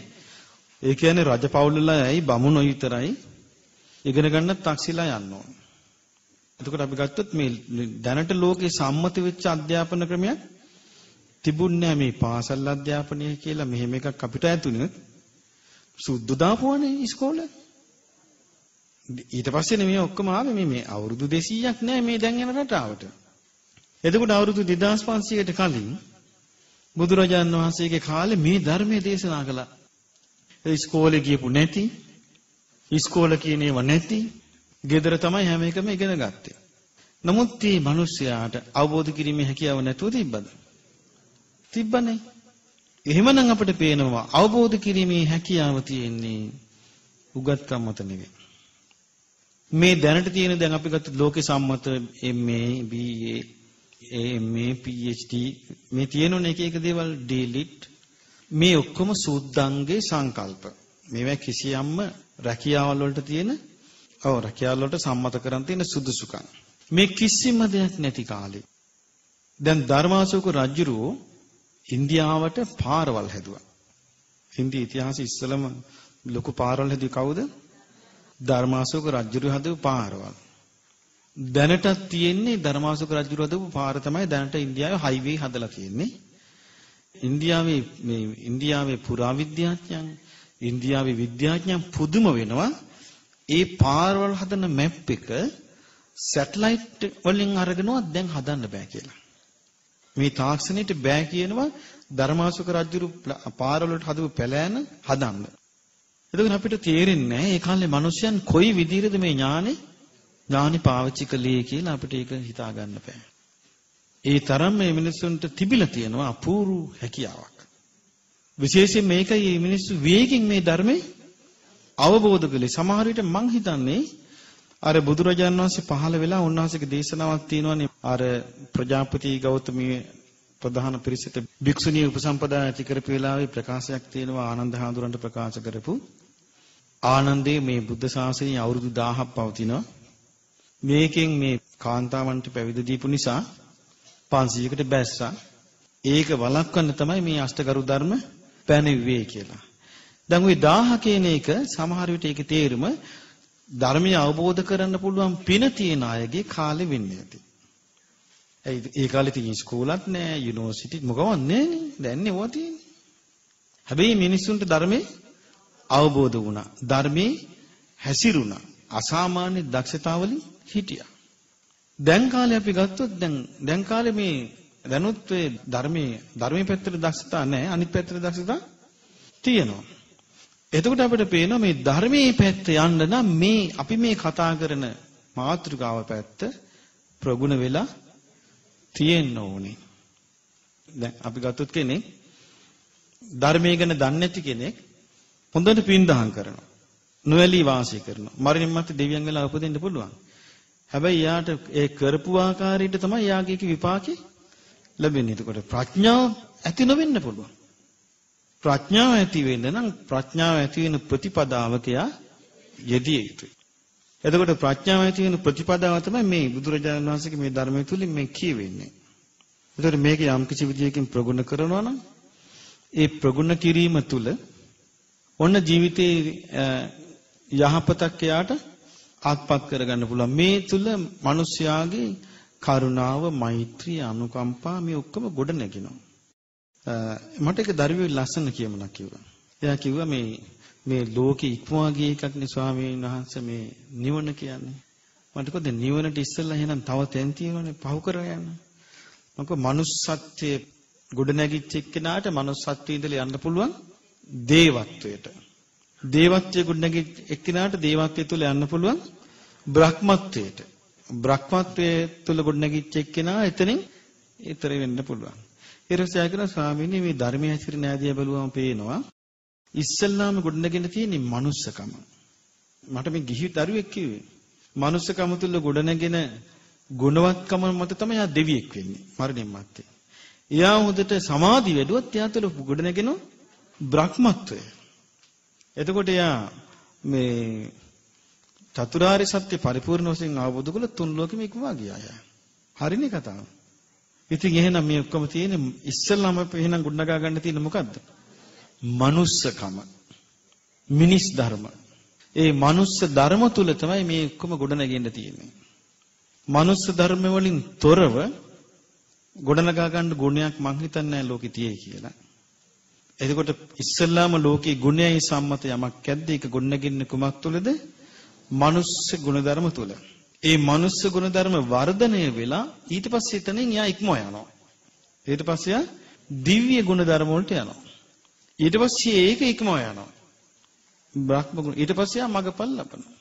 Speaker 1: ඒ කියන්නේ රජපෞල්ලලයි බමුණෝ විතරයි ඉගෙන ගන්න තාක්ෂිලා යන්න ඕන. එතකොට අපි ගත්තොත් මේ දැනට ලෝකේ සම්මත වෙච්ච අධ්‍යාපන ක්‍රමයක් තිබුණේ මේ පාසල් අධ්‍යාපනය කියලා මෙහෙම එකක් අපිට ඇතුණේ සුද්ධ දාපුවානේ ඉස්කෝලේ. ඊට පස්සේ මේ ඔක්කොම ආවේ මේ අවුරුදු 200ක් නෑ මේ දැන් යන රටාවට. එතකොට අවුරුදු 2500කට කලින් බුදුරජාණන් වහන්සේගේ කාලේ මේ ධර්මයේ දේශනා කළා. ඉස්කෝලේ ගියපු නැති, ඉස්කෝල කියන ඒවා නැති, ගෙදර තමයි හැම එකම ඉගෙන ගත්තේ. නමුත් මේ මිනිස්යාට අවබෝධ කිරීමේ හැකියාව නැතුව තිබ්බද? තිබ්බනේ. එහෙමනම් අපිට පේනවා අවබෝධ කිරීමේ හැකියාව තියෙන්නේ උගත්කම් මත නෙවෙයි. මේ දැනට තියෙන දැන් අපි ගත්ත ලෝකේ සම්මත MA, BA, MA, PhD මේ තියෙනුනේ එක එක දේවල් ඩීලිට් මේ ඔක්කොම සූද්දංගේ සංකල්ප. මේවා කිසියම්ම රැකියාවල් වලට තියෙන රැකියාවල් වලට සම්මත කරන් තියෙන සුදුසුකම්. මේ කිසිම දෙයක් නැති කාලේ දැන් ධර්මාශෝක රජුරෝ ඉන්දියාවට පාරවල් හැදුවා. ඉන්දියා ඉතිහාසයේ ඉස්සලම ලොකු පාරවල් හැදුවේ කවුද? ධර්මාශෝක රජුරෝ හදපු පාරවල්. දැනටත් තියෙන්නේ ධර්මාශෝක රජුරෝ හදපු පාර තමයි දැනට ඉන්දියාවේ හයිවේ හදලා තියෙන්නේ. ඉන්දියාවේ පුරාවිද්‍යාඥයන්, ඉන්දියාවේ විද්‍යාඥයන් පුදුම වෙනවා. ඒ පාරවල් හදන මැප් එක සැටලයිට් වලින් අරගෙනවත් දැන් හදන්න බෑ කියලා. මේ තාක්ෂණයට බෑ කියනවා ධර්මාශෝක රජුරු පාරවල වලට හදපු පැලෑන හදන්න. එතකොට අපිට තේරෙන්නේ නැහැ ඒ කාලේ මිනිසයන් කොයි විදිහටද මේ ඥානෙ පාවිච්චි කළේ කියලා අපිට ඒක හිතා ගන්න බෑ. ඒ තරම් මේ මිනිසුන්ට තිබිලා තියෙනවා අපූර්ව හැකියාවක්. විශේෂයෙන් මේකයි මේ මිනිස්සු වේගින් මේ ධර්මයේ අවබෝධ කළේ. සමහර විට මං හිතන්නේ අර බුදුරජාණන් වහන්සේ පහළ වෙලා උන්වහන්සේගේ දේශනාවක් තියෙනවානේ අර ප්‍රජාපති ගෞතමී ප්‍රධාන පිරිසට භික්ෂුණී උපසම්පදා ඇති කරපු වෙලාවේ ප්‍රකාශයක් තියෙනවා ආනන්ද හාමුදුරන්ට ප්‍රකාශ කරපු ආනන්දේ මේ බුද්ධ ශාසනය අවුරුදු 1000ක් පවතිනවා. මේකෙන් මේ කාන්තාවන්ට පැවිදි දීපු නිසා 500කට බැස්සා. ඒක වළක්වන්න තමයි මේ අෂ්ටගරු ධර්ම පැනෙන්නේ කියලා. දැන් ওই 1000 කියන එක සමහර විට ඒකේ තේරුම ධර්මය අවබෝධ කරන්න පුළුවන් පින තියෙන අයගේ කාලෙ වෙන්නේ නැති. ඒ කාලේ තියෙන ස්කෝලත් නෑ, යුනිවර්සිටි මොකවත් නෑනේ. දැන් නේ තියෙන්නේ. හැබැයි මිනිස්සුන්ට ධර්මයේ අවබෝධ වුණා. ධර්මයේ හැසිරුණා. අසාමාන්‍ය දක්ෂතාවලින් හිටියා. දැන් කාලේ අපි ගත්තොත් දැන් කාලේ මේ දැනුත් ඒ ධර්මයේ පැත්තට දක්ෂතා නෑ, අනිත් පැත්තට දක්ෂතා තියෙනවා. එතකොට අපිට පේනවා මේ ධර්මයේ පැත්ත යන්න නම් මේ අපි මේ කතා කරන මාතෘකාව පැත්ත ප්‍රගුණ වෙලා තියෙන්න ඕනේ. දැන් අපි ගත්තොත් කෙනෙක් ධර්මයේ ගැන දන්නේ නැති කෙනෙක් හොඳට පින්දහම් කරනවා. නොඇලී වාසය කරනවා. මරණින් මත්තේ දෙවියන් වෙලා උපදින්න පුළුවන්. හැබැයි යාට ඒ කරපු ආකාරයට තමයි යාගේ විපාකේ ලැබෙන්නේ. එතකොට ප්‍රඥාව ඇති නොවෙන්න පුළුවන්. ප්‍රඥාව ඇති වෙන්න නම් ප්‍රඥාව ඇති වෙන ප්‍රතිපදාවක යෙදිය යුතුයි. එතකොට ප්‍රඥාව ඇති වෙන ප්‍රතිපදාව තමයි මේ බුදුරජාණන් වහන්සේගේ මේ ධර්මය තුලින් මේ කියවෙන්නේ. එතකොට මේක යම් කිසි විදියකින් ප්‍රගුණ කරනවා නම් ඒ ප්‍රගුණ කිරීම තුල ඔන්න ජීවිතේ යහපතක් යාට ආත්පත් කරගන්න පුළුවන්. මේ තුල මිනිස්යාගේ කරුණාව, මෛත්‍රිය, අනුකම්පා මේ ඔක්කොම ගොඩ නැගෙනවා. මට ඒක දරුවේ ලස්සන කියමනක් කිව්වා. එයා කිව්වා මේ ලෝකෙ ඉක්මවා ගිය එකක් නේ ස්වාමීන් වහන්සේ මේ නිවන කියන්නේ. මට කිව්වා දැන් නිවනට ඉස්සෙල්ලා එහෙනම් තව තැන් තියෙනවනේ පහු කරගෙන යන්න. මම කිව්වා manussත්වයේ ගොඩ නැගිච්ච එක්කෙනාට manussත්වයේ ඉඳලා යන්න පුළුවන් දේවත්වයට. දේවත්වයේ ගොඩ නැගිච්ච එක්කෙනාට දේවත්වයේ තුල යන්න පුළුවන් බ්‍රහ්මත්වයට. බ්‍රහ්මත්වයේ තුල ගොඩ නැගිච්ච එක්කෙනා එතනින් ඊතර වෙන්න පුළුවන්. ඊට කියන ස්වාමීනි මේ ධර්මයේ හැසිරෙන ආදිය බලුවම පේනවා ඉස්සල්ලාම ගොඩනගෙන තියෙන මනුස්සකම. මට මේ ගිහි දරුවෙක් කිව්වේ මනුස්සකම තුල ගොඩනගෙන ගුණවත්කම මත තමයි යා දෙවියෙක් වෙන්නේ මරණින් මත්තේ. එයා හොඳට සමාධි වැඩුවොත් එයා තුල ගොඩනගෙන බ්‍රහ්මත්වය. එතකොට එයා මේ චතුරාර්ය සත්‍ය පරිපූර්ණ වශයෙන් අවබෝධ කළ තුන් ලෝකෙම ඉක්මවා ගියා යා. හරිනේ කතාව. ඉතින් එහෙනම් මේ ඔක්කොම තියෙන්නේ ඉස්සෙල්ලාම අපි එහෙනම් ගොඩනගා ගන්න තියෙන මොකද්ද? මනුස්සකම. මිනිස් ධර්ම. ඒ මනුස්ස ධර්ම තුල තමයි මේ ඔක්කොම ගොඩනගෙන්න තියෙන්නේ. මනුස්ස ධර්ම වලින් තොරව ගොඩනගා ගන්න ගුණයක් මං හිතන්නේ නැහැ ලෝකෙ තියෙයි කියලා. එතකොට ඉස්සෙල්ලාම ලෝකේ ගුණයයි සම්මත යමක් ඇද්ද ඒක ගොඩනගින්නේ කුමක් තුලද? මනුස්ස ගුණධර්ම තුල. ඒ මනුස්ස ගුණධර්ම වර්ධනය වෙලා ඊට පස්සේ එතනින් යා ඉක්මව යනවා. ඊට පස්සේ යා දිව්‍ය ගුණධර්ම වලට යනවා. ඊට පස්සේ ඒක ඉක්මව යනවා. බ්‍රහ්ම ගුණ ඊට පස්සේ යා මගපල් ලබනවා.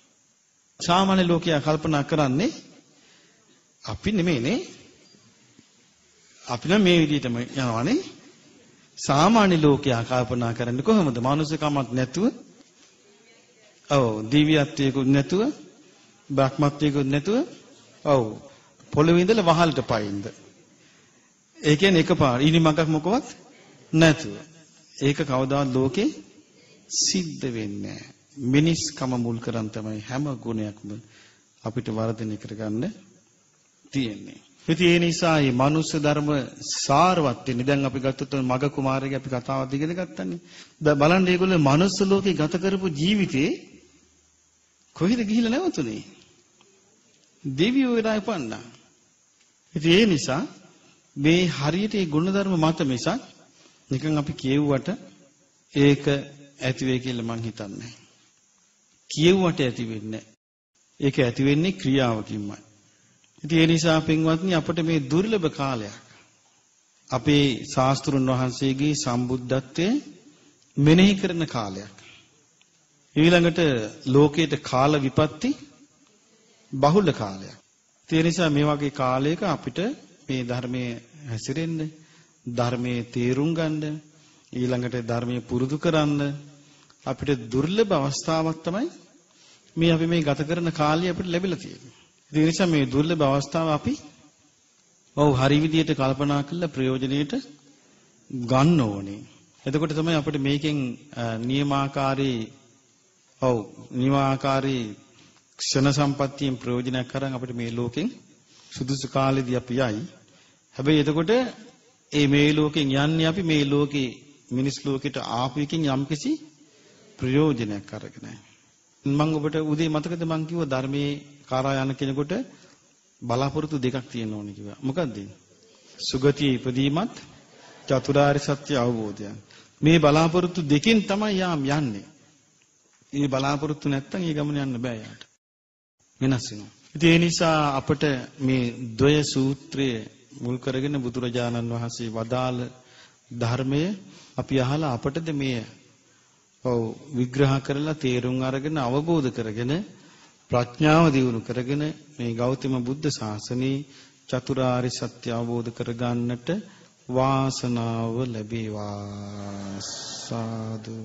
Speaker 1: සාමාන්‍ය ලෝකයා කල්පනා කරන්නේ අපි නෙමෙයිනේ. අපි නම් මේ විදිහටම යනවානේ. සාමාන්‍ය ලෝකයා කල්පනා කරන්නේ කොහොමද? මානුෂිකමක් නැතුව, ඔව් දිව්‍යත්වයකුත් නැතුව, බ්‍රහ්මත්වයකුත් නැතුව, ඔව් පොළවේ ඉඳලා වහලට පයින්ද. ඒ කියන්නේ එකපාර ඉනිමකක් මොකවත් නැතුව. ඒක කවදාවත් ලෝකේ සිද්ධ වෙන්නේ නැහැ. මිනිස්කම මුල් කරන් තමයි හැම ගුණයක්ම අපිට වර්ධනය කරගන්න තියෙන්නේ. ඉතින් ඒ නිසා මේ මනුස්ස ධර්ම සාරවත් වෙන්නේ. දැන් අපි ගත්තොත් මග කුමාරගේ අපි කතාවක් ඉගෙන ගත්තනේ. දැන් බලන්න මේගොල්ලෝ මනුස්ස ලෝකේ ගත කරපු ජීවිතේ කොහෙද ගිහිල්ලා නැවතුනේ? දෙවියෝ වෙලා ඉපන්නා. ඉතින් ඒ නිසා මේ හරියට මේ ගුණධර්ම මත මිසක් නිකන් අපි කියෙව්වට ඒක ඇති වෙයි කියලා මං හිතන්නේ නැහැ. කියෙව්වට ඇති වෙන්නේ නැහැ. ඒක ඇති වෙන්නේ ක්‍රියාවකින්මයි. ඉතින් ඒ නිසා පින්වත්නි අපිට මේ දුර්ලභ කාලයක් අපේ ශාස්ත්‍රුන් වහන්සේගේ සම්බුද්ධත්වයේ මෙනෙහි කරන කාලයක්. ඊළඟට ලෝකයේ කාල විපත්ති බහුල කාලයක්. ඒ නිසා මේ වගේ කාලයක අපිට මේ ධර්මයේ හැසිරෙන්න, ධර්මයේ තේරුම් ගන්න, ඊළඟට ධර්මයේ පුරුදු කරන්න අපිට දුර්ලභ අවස්ථාවක් තමයි මේ අපි මේ ගත කරන කාලය අපිට ලැබිලා තියෙන්නේ. ඒ නිසා මේ දුර්ලභ අවස්ථාව අපි හරි විදියට කල්පනා කරලා ප්‍රයෝජනෙට ගන්න ඕනේ. එතකොට තමයි අපිට මේකෙන් නියමාකාරී ක්ෂණ සම්පත්තියෙන් ප්‍රයෝජනයක් කරන් අපිට මේ ලෝකෙන් සුදුසු කාලෙදී අපි යයි. හැබැයි එතකොට මේ ලෝකෙන් යන්නේ අපි මේ ලෝකේ මිනිස් ලෝකෙට ආපු එකකින් යම්කිසි ප්‍රයෝජනයක් අරගෙන. මම ඔබට උදේ මතකද මම කිව්වා ධර්මයේ කාරා යන කෙනෙකුට බලාපොරොත්තු දෙකක් තියෙන්න ඕනේ කිව්වා. මොකක්ද? සුගතියේ ඉපදීමත් චතුරාර්ය සත්‍ය අවබෝධය. මේ බලාපොරොත්තු දෙකෙන් තමයි යාම් යන්නේ. මේ බලාපොරොත්තු නැත්තම් ඒ ගමන යන්න බෑ යාට. වෙනස් වෙනවා. ඉතින් ඒ නිසා අපිට මේ ද්වය සූත්‍රය මුල් කරගෙන බුදුරජාණන් වහන්සේ වදාළ ධර්මය අපි අහලා අපටද මේ විග්‍රහ කරලා තේරුම් අරගෙන අවබෝධ කරගෙන ප්‍රඥාව දියුණු කරගෙන මේ ගෞතම බුද්ධ ශාසනයේ චතුරාර්ය සත්‍ය අවබෝධ කරගන්නට වාසනාව ලැබේවා. සාදු.